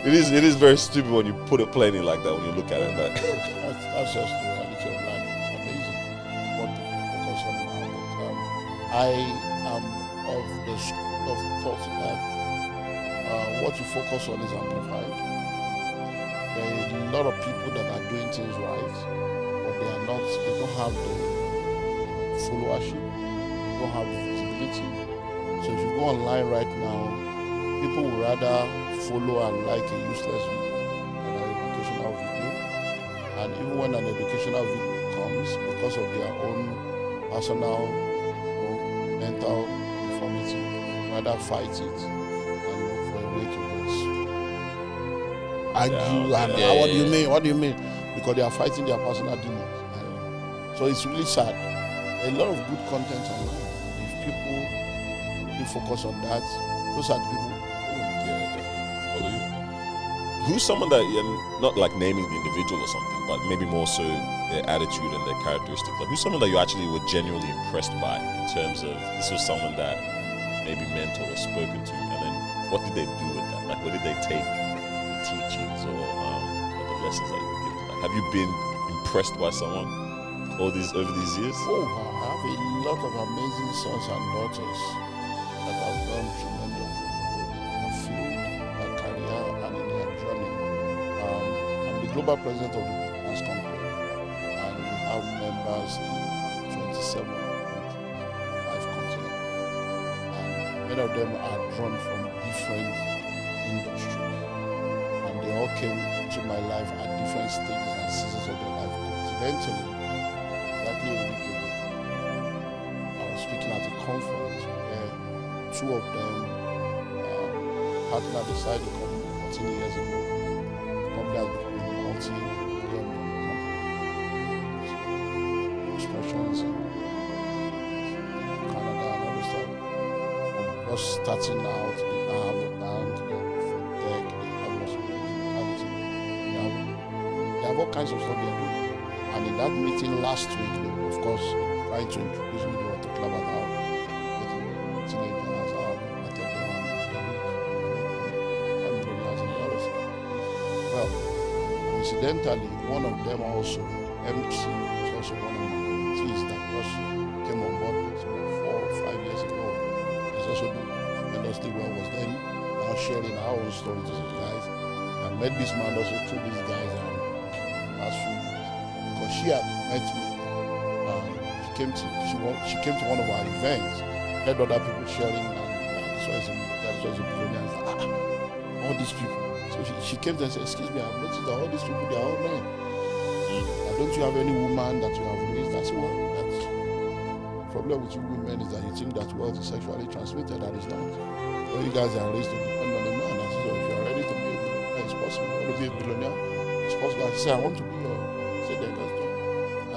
It is very stupid when you put it plainly like that, when you look at it. Like that's just the reality of life. It's amazing what people focus on now. But I am of the school of thought that what you focus on is amplified. There are a lot of people that are doing things right, but they don't have the followership, they don't have the visibility. So if you go online right now, people would rather follow and like a useless video than an educational video. And even when an educational video comes, because of their own personal mental deformity, rather fight it and look for a way to just argue what do you mean? Because they are fighting their personal demons. So it's really sad. A lot of good content online. If people really focus on that, those are the people. Who's someone that you're not like naming the individual or something, but maybe more so their attitude and their characteristics? Like, who's someone that you actually were genuinely impressed by in terms of this was someone that maybe mentored or spoken to, and then what did they do with that? Like, where did they take the teachings or the lessons that you were given? Like, have you been impressed by someone over these years? Oh, I have a lot of amazing sons and daughters that have done tremendous in the field, their career, and in their journey. I'm the global president of the Business Company, and we have members in 27 countries, 5 continents. And many of them are drawn from different industries. And they all came to my life at different stages and seasons of their life. Coincidentally, exactly a week ago, I was speaking at a conference where 2 of them partnered beside the company 14 years ago. The company has become a multi-billion company. Expressions in Canada and other stuff. From just starting out, they now have a bank, they have tech, they have hospitality, they have all kinds of stuff they're doing. And in that meeting last week, they were, of course, trying to introduce me. They were talking about how the teenagers are attending and millionaires and others. Well, coincidentally, one of them also, MC, was also one of my mentees that just came on board with 4 or 5 years ago. He's also doing tremendously well. Was then now sharing our own stories to the guys. I met this man also through these guys and last few years. Because she had met me. She came to one of our events, heard other people sharing, and this was a billionaire. All these people. So she came to and said, "Excuse me, I've noticed that all these people, they are all men. Don't you have any woman that you have raised?" I said, "Well, that's the problem with you women is that you think that wealth is sexually transmitted, and it's not. Well, you guys are raised to depend on a man. I said, so if you are ready to be a billionaire, it's possible. You want to be a billionaire, it's possible." I said, "I want to be your." I said, "Then let's do it."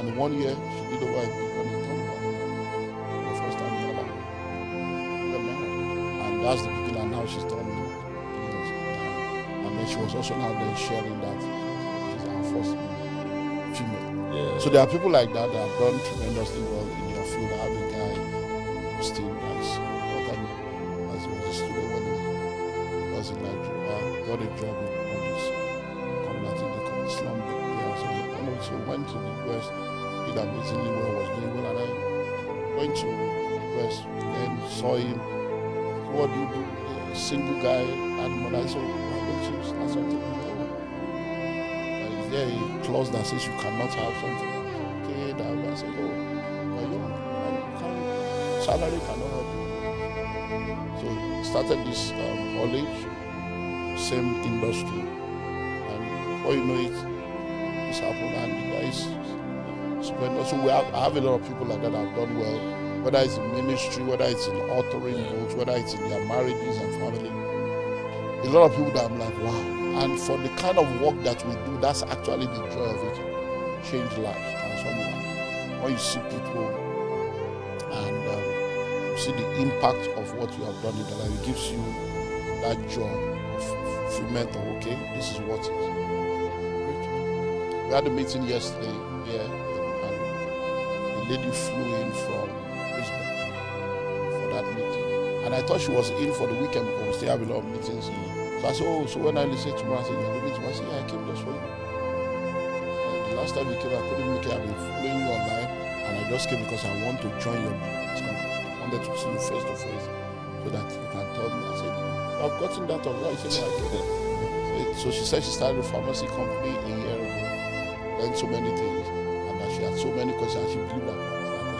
And in 1 year, she did over $1 billion in turnover. The first time in her life. And that's the beginning, and now she's done billions. And then she was also now then sharing that she's our first female. Yeah. So there are people like that have done tremendously well in their field. I have a guy, Steve, as was a student when he got a job with all this company, I think they call it slum yeah, so we went to the US, did amazingly well, was doing well, and I went to the US and saw him. What do you do? A single guy and mother. I said, why don't you start something? Is there a clause that says you cannot have something? Okay, I said, oh, you're young, salary cannot help you. So started this college, same industry, and before you know it, this happened, and the guys spend. So I have a lot of people like that that have done well, whether it's in ministry, whether it's in authoring books, whether it's in their marriages and family. A lot of people that I'm like, wow. And for the kind of work that we do, that's actually the joy of it. Change lives, transform lives. When you see people and you see the impact of what you have done in their life, it gives you that joy of fulfillment of, okay, this is what it is. We had a meeting yesterday here, and the lady flew in from Brisbane for that meeting. And I thought she was in for the weekend because we still have a lot of meetings. So I said, oh, so when I listened tomorrow, I said, you're leaving tomorrow? I said, yeah, I came just for you. And the last time you came, I couldn't make it. I've been following you online, and I just came because I want to join your business company. I wanted to see you face to face so that you can tell me. I said, I've gotten that already. She said, no, I can't. So she said she started a pharmacy company a year ago, learned so many things, and that she had so many questions, and she believed that.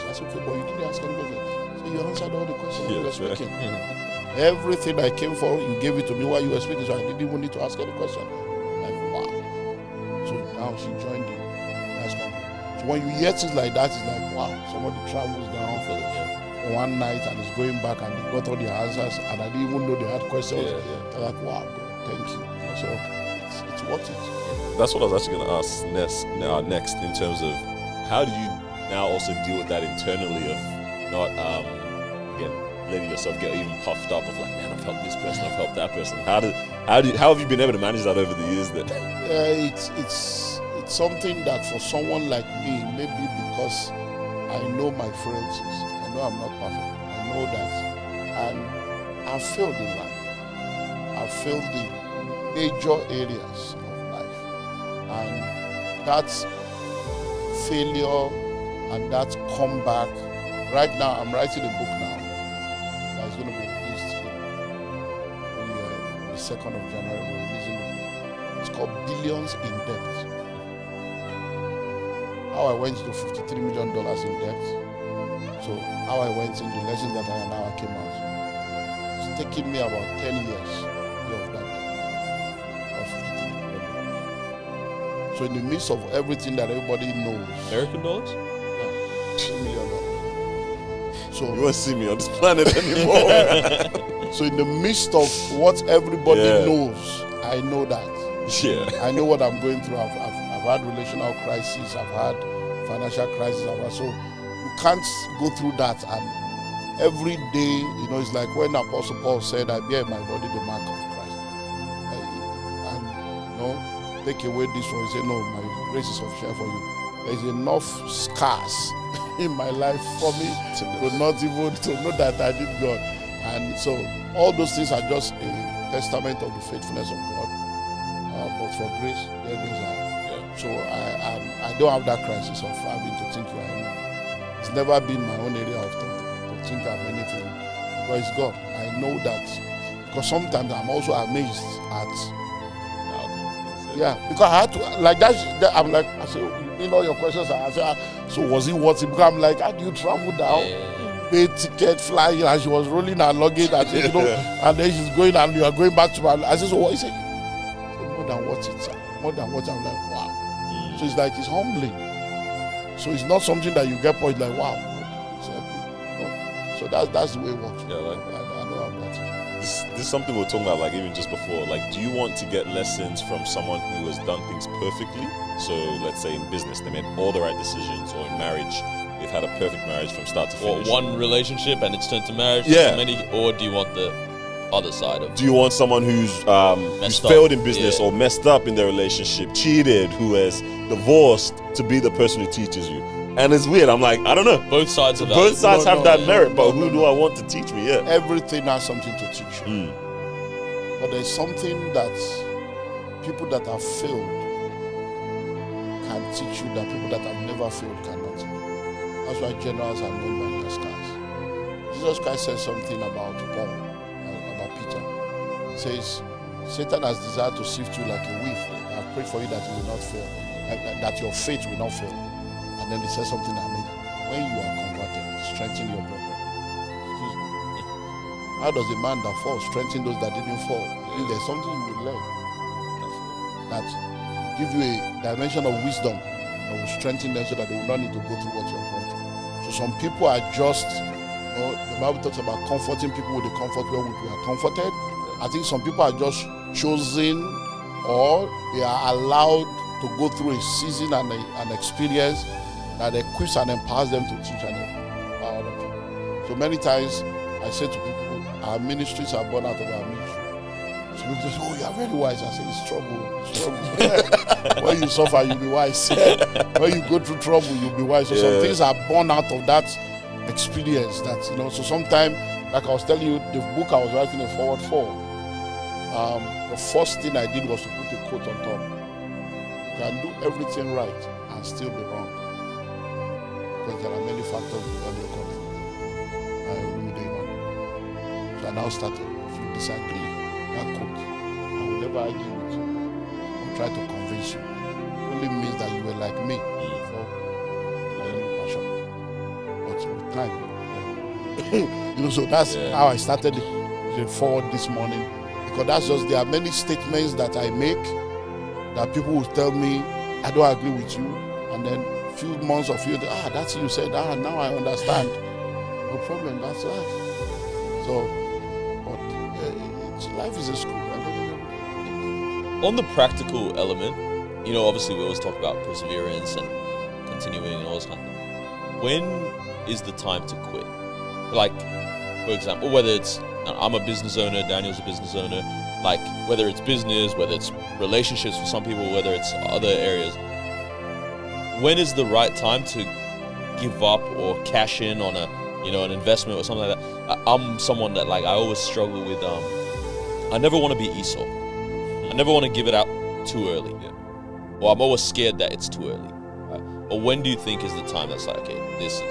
I said, okay, but you didn't ask any questions. So you answered all the questions you were speaking. Everything I came for, you gave it to me while you were speaking, so I didn't even need to ask any question. Like, wow. So now she joined the nice company. So when you hear things like that, it's like, wow, somebody travels down for one night and is going back and they got all the answers, and I didn't even know they had questions. They're like, wow, God, thank you. So it's worth it. That's what I was actually going to ask next in terms of how do you now also deal with that internally of not, again, letting yourself get even puffed up of like, man, I've helped this person, I've helped that person. How have you been able to manage that over the years then? It's something that for someone like me, maybe because I know my frailties, I know I'm not perfect, I know that, and I've failed in life. I've failed in major areas of life, and that failure and that comeback. Right now, I'm writing a book now that's going to be released on the 2nd of January. We're releasing the book. It's called Billions in Debt. How I went to $53 million in debt. So how I went in the lessons that I now came out. It's taken me about 10 years of that debt. About $53 million. So in the midst of everything that everybody knows. American dollars? Yeah, $3 million. So you won't see me on this planet anymore. So in the midst of what everybody knows, I know that. Yeah. I know what I'm going through. I've had relational crises. I've had financial crisis. So you can't go through that. And every day, it's like when Apostle Paul said, I bear in my body the mark of Christ. Take away this one. He said, no, my grace is sufficient for you. There's enough scars in my life for me to not even to know that I did God. And so all those things are just a testament of the faithfulness of God. But for grace, there goes I. So I don't have that crisis of having to think who I am. It's never been my own area of thought to think of anything. But it's God. I know that. Because sometimes I'm also amazed at because I had to like that. I'm like, I said, all your questions. I said, so was it worth it? Because I'm like, how do you travel down, pay ticket, fly? And she was rolling her luggage, and and then she's going, and you are going back to her. I said, so what? He said, more than what it's more than what. I'm like, wow. So it's like it's humbling. So it's not something that you get point like, wow. So that's the way it works. Yeah, like I know I'm not. This is something we were talking about, like even just before. Like, do you want to get lessons from someone who has done things perfectly? So let's say in business, they made all the right decisions, or in marriage, they've had a perfect marriage from start to finish. Or one relationship and it's turned to marriage. Yeah. Or do you want the other side of? Do you want someone who's failed in business or messed up in their relationship, cheated, who has divorced, to be the person who teaches you? And it's weird. I'm like, I don't know. Both sides of that. Both sides have that merit, but who do I want to teach me? Yeah. Everything has something to teach you. But there's something that people that have failed can teach you that people that have never failed cannot. That's why generals are known by their scars. Jesus Christ says something about Paul, about Peter. He says, Satan has desired to sift you like a wheat. I pray for you that you will not fail, that your faith will not fail. And then he says something amazing. When you are converted, strengthen your brethren. How does a man that falls strengthen those that didn't fall? If there's something you will learn that give you a dimension of wisdom that will strengthen them so that they will not need to go through what you have gone through. So some people are just, the Bible talks about comforting people with the comfort wherewith we are comforted. I think some people are just chosen, or they are allowed to go through a season and an experience that equips and empowers them to teach and empower other people. So many times I say to people, our ministries are born out of our ministry. So people say, oh, you are very wise. I say, it's trouble. When you suffer, you'll be wise. When you go through trouble, you'll be wise. So some things are born out of that experience. That, so sometimes, like I was telling you, the book I was writing a forward for, the first thing I did was to put a quote on top. You can do everything right and still be wrong. Because there are many factors beyond your control. Olumide Emmanuel. So I now started. If you disagree, that quote, I will never argue with you or try to convince you. It only means that you were like me before I knew passion. But with time, so that's how I started the forward this morning. Because that's just, there are many statements that I make that people will tell me, I don't agree with you. And then a few months or few days, that's you said, now I understand. No problem, that's life. So, but life is a school. On the practical element, obviously we always talk about perseverance and continuing and all this kind of thing. When is the time to quit? Like, for example, whether it's, I'm a business owner, Daniel's a business owner, like whether it's business, whether it's relationships for some people, whether it's other areas, when is the right time to give up or cash in on an investment or something like that? I'm someone that, like, I always struggle with, I never want to be Esau. I never want to give it out too early. Or I'm always scared that it's too early. Right? Or when do you think is the time that's like, okay, this is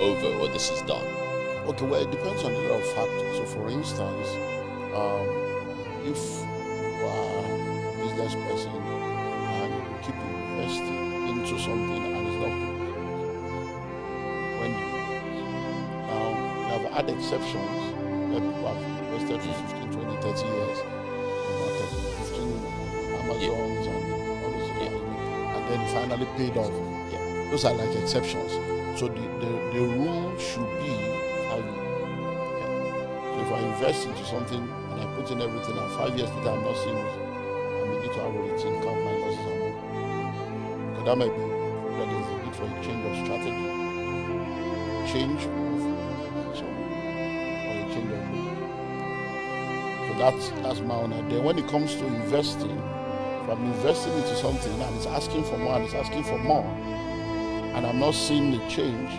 over or this is done? Okay, well, it depends on a lot of factors. So, for instance, if you are a business person and you keep investing into something and it's not profitable, when do you now, we have had exceptions where people have invested for 15, 20, 30 years, 15 Amazons and all those things, and then it finally paid off. Those are like exceptions. So the rule should be, so if I invest into something and I put in everything and 5 years later I'm not seeing it, I may need to have a routine, count my losses and move. Because that might be that there's a need for a change of strategy, change of or a change of mood. So that's my own idea. When it comes to investing, if I'm investing into something and it's asking for more and it's asking for more, and I'm not seeing the change,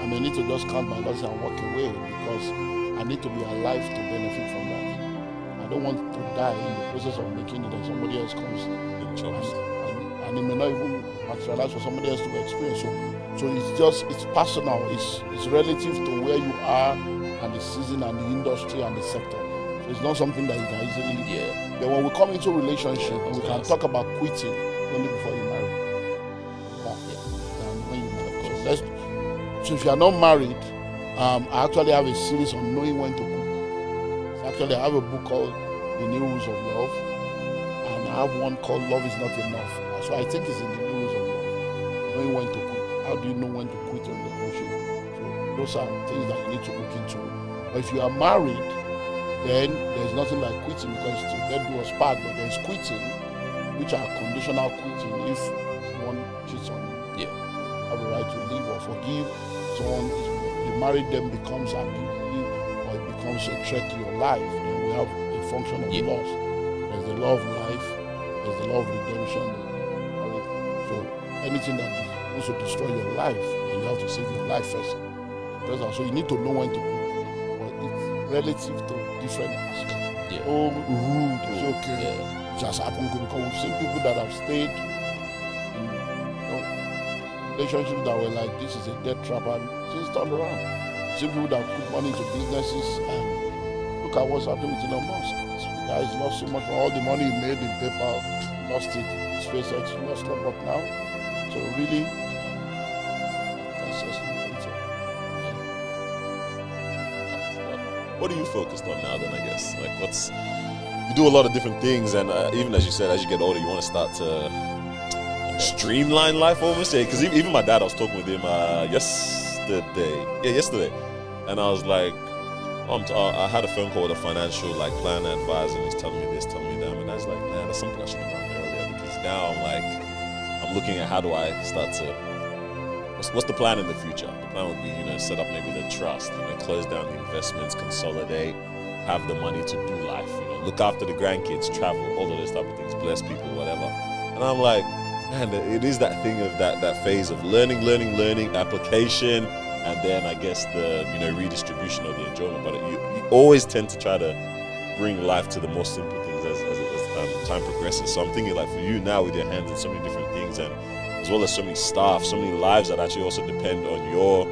I may need to just count my losses and walk away, because I need to be alive to benefit from that. I don't want to die in the process of making it and somebody else comes and it may not even materialize for somebody else to experience. So it's personal, it's relative to where you are and the season and the industry and the sector. So it's not something that you can easily Then when we come into relationship, we can talk about quitting only before you marry. So if you are not married, I actually have a series on knowing when to quit. So actually, I have a book called The New Rules of Love, and I have one called Love Is Not Enough. So I think it's in the New Rules of Love, knowing when to quit. How do you know when to quit a relationship? So those are things that you need to look into. But if you are married, then there's nothing like quitting, because death do us part, but there's quitting, which are conditional quitting if someone cheats on you. Have a right to leave or forgive someone. If you married them becomes abusive or it becomes a threat to your life, then we have a function of loss. There's the law of life, there's the law of redemption. So anything that wants to destroy your life, then you have to save your life first. So you need to know when to quit, but it's relative to different aspects. Rule to say, okay, just happened because we've seen people that have stayed in relationships that were like, this is a death trap, and things turned around. We've seen people that put money into businesses, and look at what's happening with Elon Musk. The guy's lost so much, all the money he made in PayPal, lost it. SpaceX lost a lot now. So really, that's just What are you focused on now then, I guess? Like you do a lot of different things, and even as you said, as you get older, you want to start to streamline life almost. Yeah, because even my dad, I was talking with him yesterday. And I was like, I had a phone call with a financial planner advisor, and he's telling me this, telling me that. And I was like, man, that's something I should have done earlier, because now I'm looking at how do I start to, what's the plan in the future? The plan would be, set up maybe the trust, close down the investments, consolidate, have the money to do life, look after the grandkids, travel, all of those type of things, bless people, whatever. And I'm like, man, it is that thing of that phase of learning, application, and then I guess the redistribution of the enjoyment. But you always tend to try to bring life to the more simple things as time progresses. So I'm thinking for you now with your hands in so many different things, and as well as so many staff, so many lives that actually also depend on your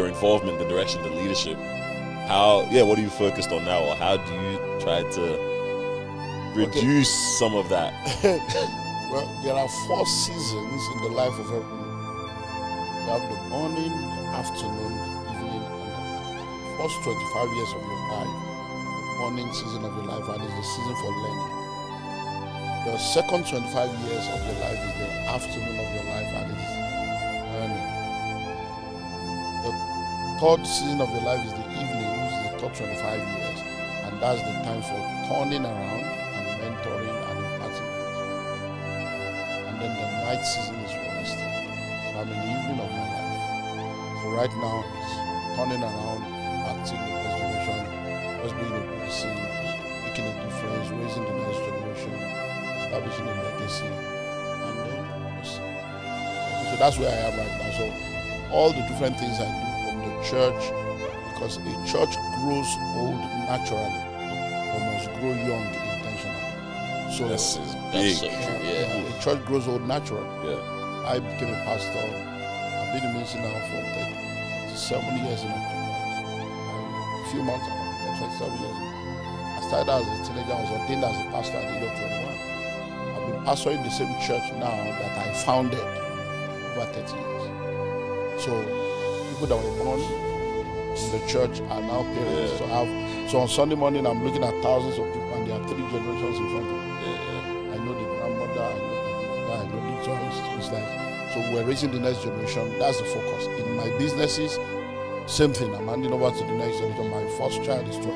involvement, the direction, the leadership. What are you focused on now, or how do you try to reduce some of that? Well, there are 4 seasons in the life of everyone. You have the morning, the afternoon, the evening, and the night. The first 25 years of your life, the morning season of your life, and is the season for learning. The second 25 years of your life is the afternoon of your life, and it's learning. The third season of your life is the evening, which is the top 25 years, and that's the time for turning around and mentoring and imparting. And then the night season is for resting. So I'm in the evening of my life. So right now it's turning around, acting the next generation, just being a blessing, making a difference, raising the next generation, establishing a legacy, and then so that's where I am right now. So all the different things I do from the church, because a church grows old naturally, or must grow young intentionally. So That's That's big. so true. Yeah. a church grows old naturally. Yeah. I became a pastor. I've been in ministry now for 37 years in October. A few months ago, 27 years ago. I started as a teenager. I was ordained as a pastor at the age of 21. I've been pastoring the same church now that I founded over 30 years. So people that were born in the church are now parents. Yeah. So on Sunday morning, I'm looking at thousands of people, and there are 3 generations in front of me. I know the grandmother, I know the joints. It's like, so we're raising the next generation. That's the focus. In my businesses, same thing. I'm handing over to the next generation. My first child is 28.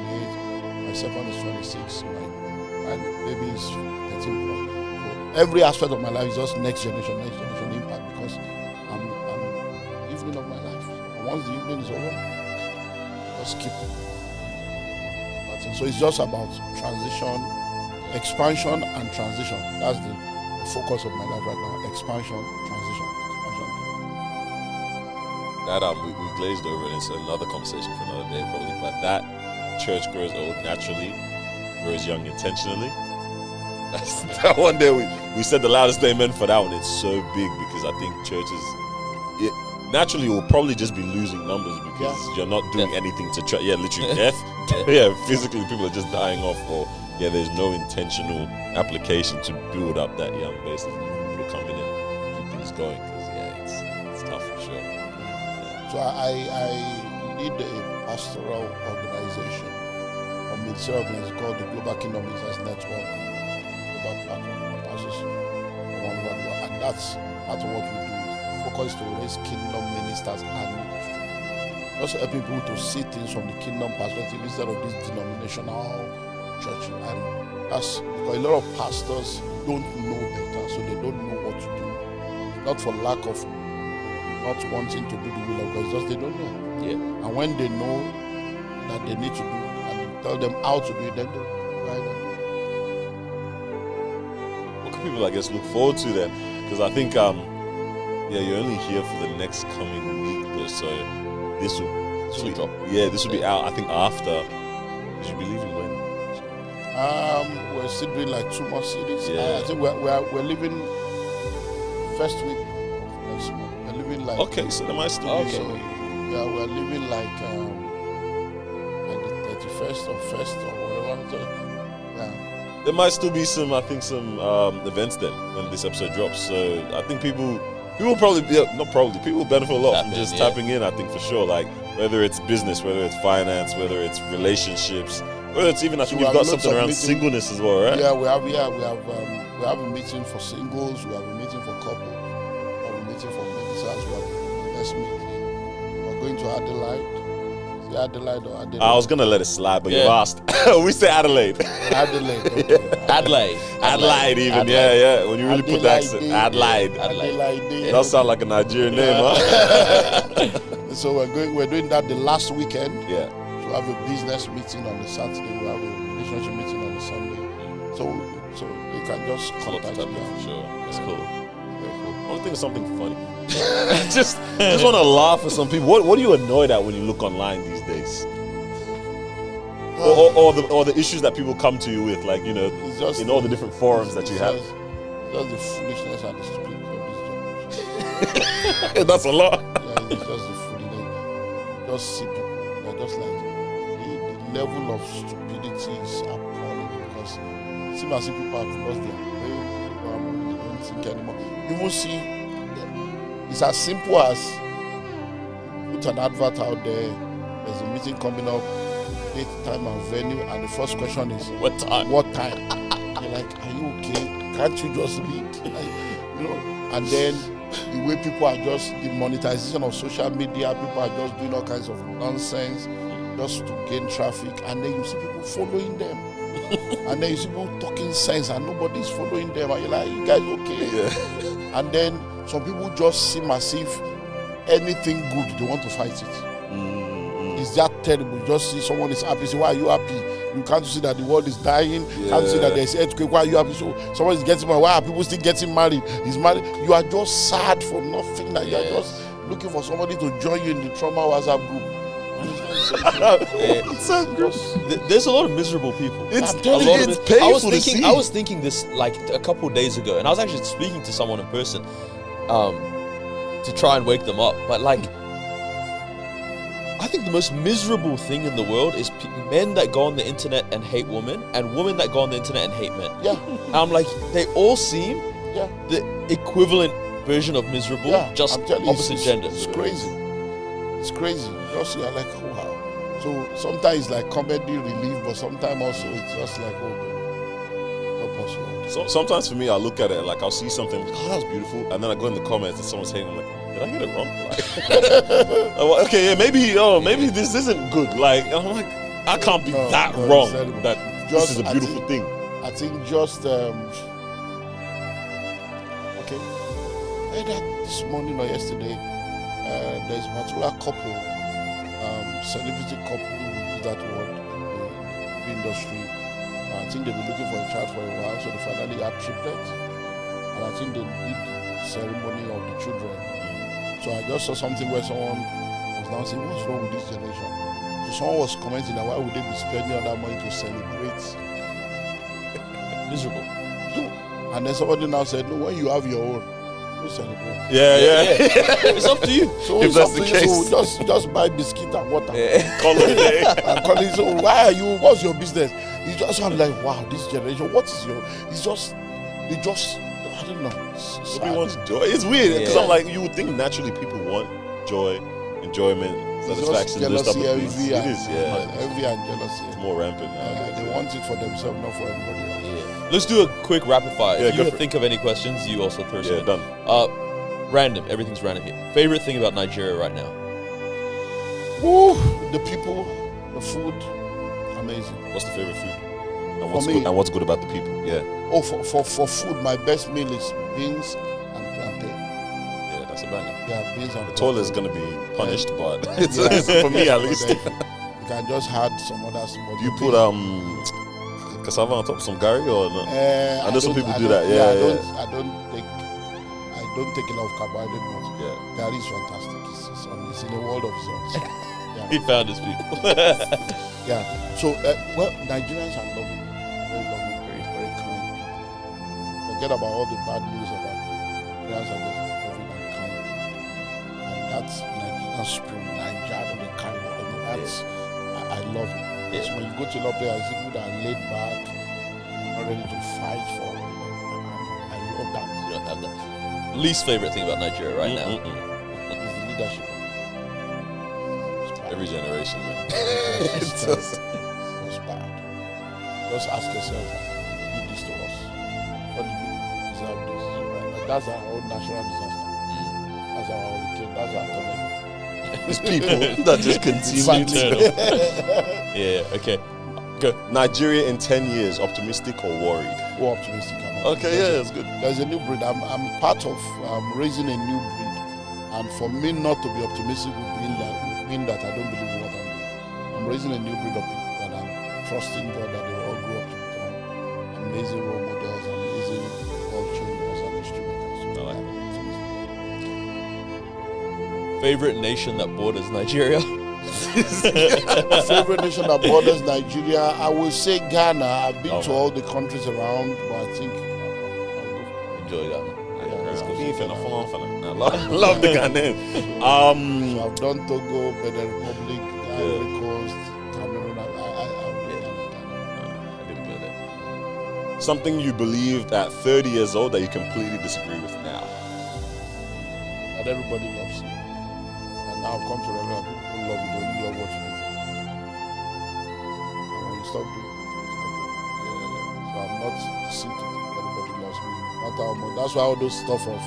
My second is 26. My baby is 13 plus. So every aspect of my life is just next generation impact, because I'm evening of my life. And once the evening is over, just keep. So it's just about transition, expansion and transition. That's the focus of my life right now. Expansion, transition. That we glazed over, and it's another conversation for another day probably. But that church grows old naturally, grows young intentionally. That's that one day we said the loudest amen for that one. It's so big, because I think churches naturally will probably just be losing numbers, because you're not doing anything to try. Yeah, literally death. Physically people are just dying off, or there's no intentional application to build up that young base of people to come in and keep things going. Because it's tough for sure. So I lead a pastoral organization, or ministerial organization called the Global Kingdom Ministers Network, global platform for pastors around the world, and that's part of what we do. Focus to raise kingdom ministers and ministry. Also helping people to see things from the kingdom perspective instead of this denominational church. And that's because a lot of pastors don't know better, so they don't know what to do. Not for lack of not wanting to do the will of God, it's just they don't know. Yeah. And when they know that they need to do, and you tell them how to do it, then they do. What can people, I guess, look forward to then? Because I think you're only here for the next coming week or so. This will drop. Yeah, this will be out, I think, after. You should be leaving when? We're we're still doing like 2 more cities. Yeah. I think we're living first week of next month. We're living like Okay, so there might still be so, some. yeah, we're living like the 31st or 1st or whatever. So, yeah. There might still be some, I think, some events then when this episode drops. So I think people probably, not probably, people benefit a lot from just tapping in. I think for sure, like whether it's business, whether it's finance, whether it's relationships, whether it's even I think we've got something around singleness as well, right? Yeah, we have a meeting for singles, we have a meeting for couples, we have a meeting for ministers, we have a business meeting. We're going to Adelaide. Is it Adelaide or Adelaide? I was gonna let it slide, but you asked. We say Adelaide. Adelaide. Okay. Adelaide even. Adelaide. Yeah. When you really put the accent. Adelaide. Adelaide. That sounds like a Nigerian name, huh? So we're doing that the last weekend. Yeah. So we have a business meeting on the Saturday, we have a relationship meeting on the Sunday. So they can just contact me. For sure. That's cool. I want to think of something funny. just want to laugh at some people. What are you annoyed at when you look online these days? Or the issues that people come to you with, like, you know, in all the different forums that you have. Just the foolishness and the stupidity of this generation. That's a lot. Yeah, it's just the foolishness. Just see people, they're just like, the level of stupidity is appalling because it seems as if people have lost their brain, they don't think anymore. You will see, it's as simple as put an advert out there, there's a meeting coming up, date, time and venue, and the first question is, What time? You're like, are you okay? Can't you just lead? Like, you know, and then the way people are just, the monetization of social media, people are just doing all kinds of nonsense just to gain traffic, and then you see people following them. And then you see people talking sense and nobody's following them, and you're like, you guys okay? Yeah. And then some people just seem as if anything good, they want to fight it. It's that terrible. You just see someone is happy, say, why are you happy? You can't see that the world is dying, can't see that there's earthquake, why are you happy? So someone is getting married, why are people still getting married? He's married. You are just sad for nothing, that you are just looking for somebody to join you in the trauma WhatsApp group. There's a lot of miserable people. It's painful to see. I was thinking this like a couple of days ago, and I was actually speaking to someone in person to try and wake them up. But like, I think the most miserable thing in the world is men that go on the internet and hate women, and women that go on the internet and hate men. Yeah. And I'm like, they all seem the equivalent version of miserable, just opposite genders. It's crazy. It's crazy. Just you're like, oh, wow. So sometimes it's like comedy relief, but sometimes also it's just like, oh, help us, Lord. So sometimes for me, I look at it like I'll see something, like, oh, that's beautiful, and then I go in the comments and someone's hating. I'm like, did I get it wrong? Like, okay, yeah, maybe this isn't good. Like, I'm like, I can't be that wrong. That this is a beautiful thing. I think just okay. I heard that this morning or yesterday. There's a particular couple, celebrity couple, who use that word in the industry. I think they've been looking for a child for a while, so they finally had triplets. And I think they did the ceremony of the children. So I just saw something where someone was now saying, what's wrong with this generation? So someone was commenting that why would they be spending all that money to celebrate? Miserable. And then somebody now said, no, when you have your own, celebrate. Yeah. It's up to you. So if that's the case, so just buy biscuit and water. Call it a day. And call it, so why are you? What's your business? You just I'm like, wow, this generation. What is your? It's just they just I don't know. Nobody wants joy. It's weird because I'm like, you would think naturally people want joy, enjoyment, satisfaction, jealousy, envy, envy and jealousy. It's more rampant now. They want it for themselves, not for everybody else. Let's do a quick rapid fire. If you for think of any questions, you also throw some in. Done. Random. Everything's random here. Favorite thing about Nigeria right now? Woo, the people, the food, amazing. What's the favorite food? And what's good about the people? Yeah. Oh, for food, my best meal is beans and plantain. Yeah, that's a banger. Yeah, beans and plantain. The toilet is gonna be punished, but it's for me at least. You can just add some other small. Do you put cassava on top of some gari or not? I know some people do that. I don't take a lot of carbohydrate, but gari is fantastic. It's in the world of its own. Yeah. He found his people. Yeah. So, Nigerians are lovely. Very lovely. Very, very forget about all the bad news about Nigerians are just loving and kind. And that's Nigerian spirit, Nigerian and kind. That's, I love it. Because when you go to a lot of places, people that are laid back, not ready to fight for it. And I love that. You don't have that. Least favorite thing about Nigeria right now? It's the leadership. It's bad. Every generation, man. It's just bad. Just ask yourself, who did this to us? What did we deserve this? Right? That's our own natural disaster. That's our hurricane. That's our tornado. These people that just continue to. Yeah, okay. Go. Nigeria in 10 years, optimistic or worried? We're optimistic. Okay, yeah, that's good. There's a new breed. I'm part of raising a new breed. And for me not to be optimistic would mean that I don't believe in what I'm doing. I'm raising a new breed of people that I'm trusting God that they will all grow up to become amazing role models, amazing world changers and history makers. I like that. Favorite nation that borders Nigeria? Favorite nation that borders Nigeria, I would say Ghana. I've been to all the countries around, but I think enjoy Ghana. I love the Ghanaian. So I've done Togo, Benin Republic, Ivory Coast, Cameroon. I didn't get it. Something you believed at 30 years old that you completely disagree with now. That everybody loves you. And now I've come to realize that people love you, don't you love what you do. And when you stop doing it, you stop doing it. So I'm not deceived to think everybody loves me. No matter how much. That's why all those stuff of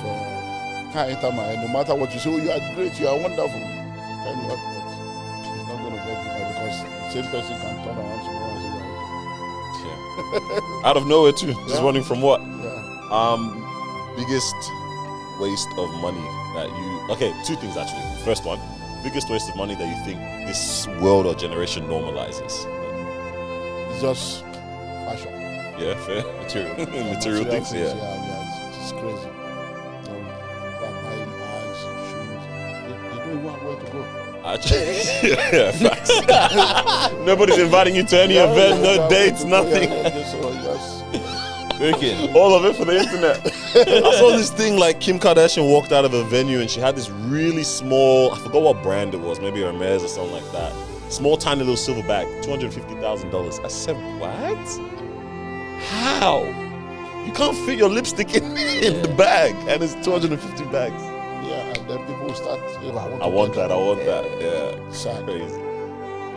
can't enter my head. No matter what you say, oh, you are great, you are wonderful. Tell you what, it's not going to work because the same person can turn around tomorrow and say, Yeah. Out of nowhere too. Just running from what? yeah. Biggest waste of money that you... Okay, two things actually. First one, biggest waste of money that you think this world or generation normalizes. It's just fashion. Yeah, fair. Material things, yeah. It's crazy. Buying bags and shoes. They don't even have where to go. Actually, yeah, facts. Nobody's inviting you to any event, no dates, nothing. All of it for the internet. I saw this thing like Kim Kardashian walked out of a venue and she had this really small, I forgot what brand it was, maybe Hermes or something like that. Small, tiny little silver bag, $250,000. I said, what? How? You can't fit your lipstick in the bag, and it's 250 bags. Yeah, and then people start. I want that. Yeah, sad. Crazy.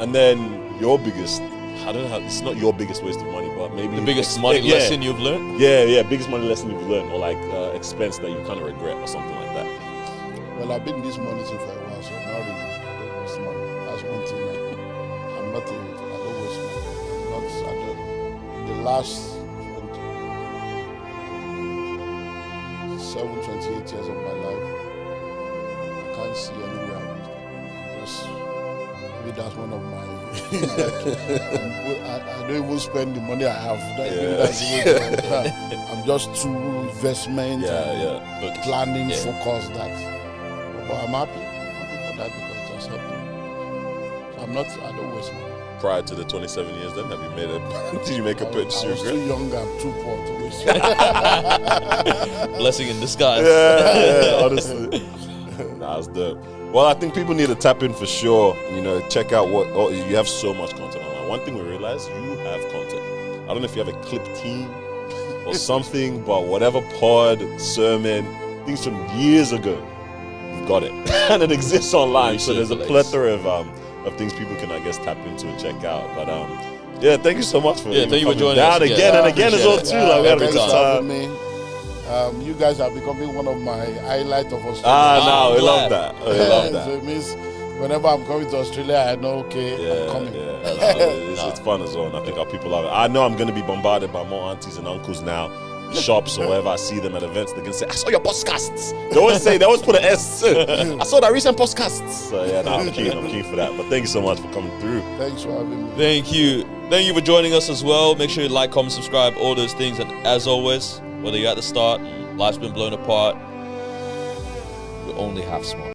And then your biggest, I don't know how. It's not your biggest waste of money, but maybe the biggest money lesson you've learned. Yeah, biggest money lesson you've learned, or like expense that you kind of regret, or something like that. Well, I've been in this money thing for a while, so not really. I don't waste money. That's one thing. I'm not. I don't waste money. I don't. The last 28 years of my life, I can't see anywhere I'm just, maybe that's one of my I don't even spend the money I have. I'm just too investment and planning focused that. But I'm happy for that because it just helped me. So I don't waste money. Prior to the 27 years then, have you made did you make a purchase? I was too young and too poor to waste. Blessing in disguise. Yeah, honestly. Nah, it's dope. Well, I think people need to tap in for sure. Check out you have so much content online. One thing we realized, you have content. I don't know if you have a clip team or something, but whatever pod, sermon, things from years ago, you've got it. And it exists online. So there's a plethora of things people can, I guess, tap into and check out. But thank you so much for thank you for joining down us again and again as well too. Like we had a good time. You guys are becoming one of my highlight of Australia. No, we love that. We love that. So it means whenever I'm coming to Australia, I know I'm coming. It's fun as well, and I think our people love it. I know I'm going to be bombarded by more aunties and uncles now. Shops or wherever I see them at events, they're gonna say, I saw your podcasts. They always put an S. I saw that recent podcasts. So I'm keen for that. But thank you so much for coming through. Thanks for having me. Thank you for joining us as well. Make sure you like, comment, subscribe, all those things. And as always, whether you're at the start, life's been blown apart, we're only half smart.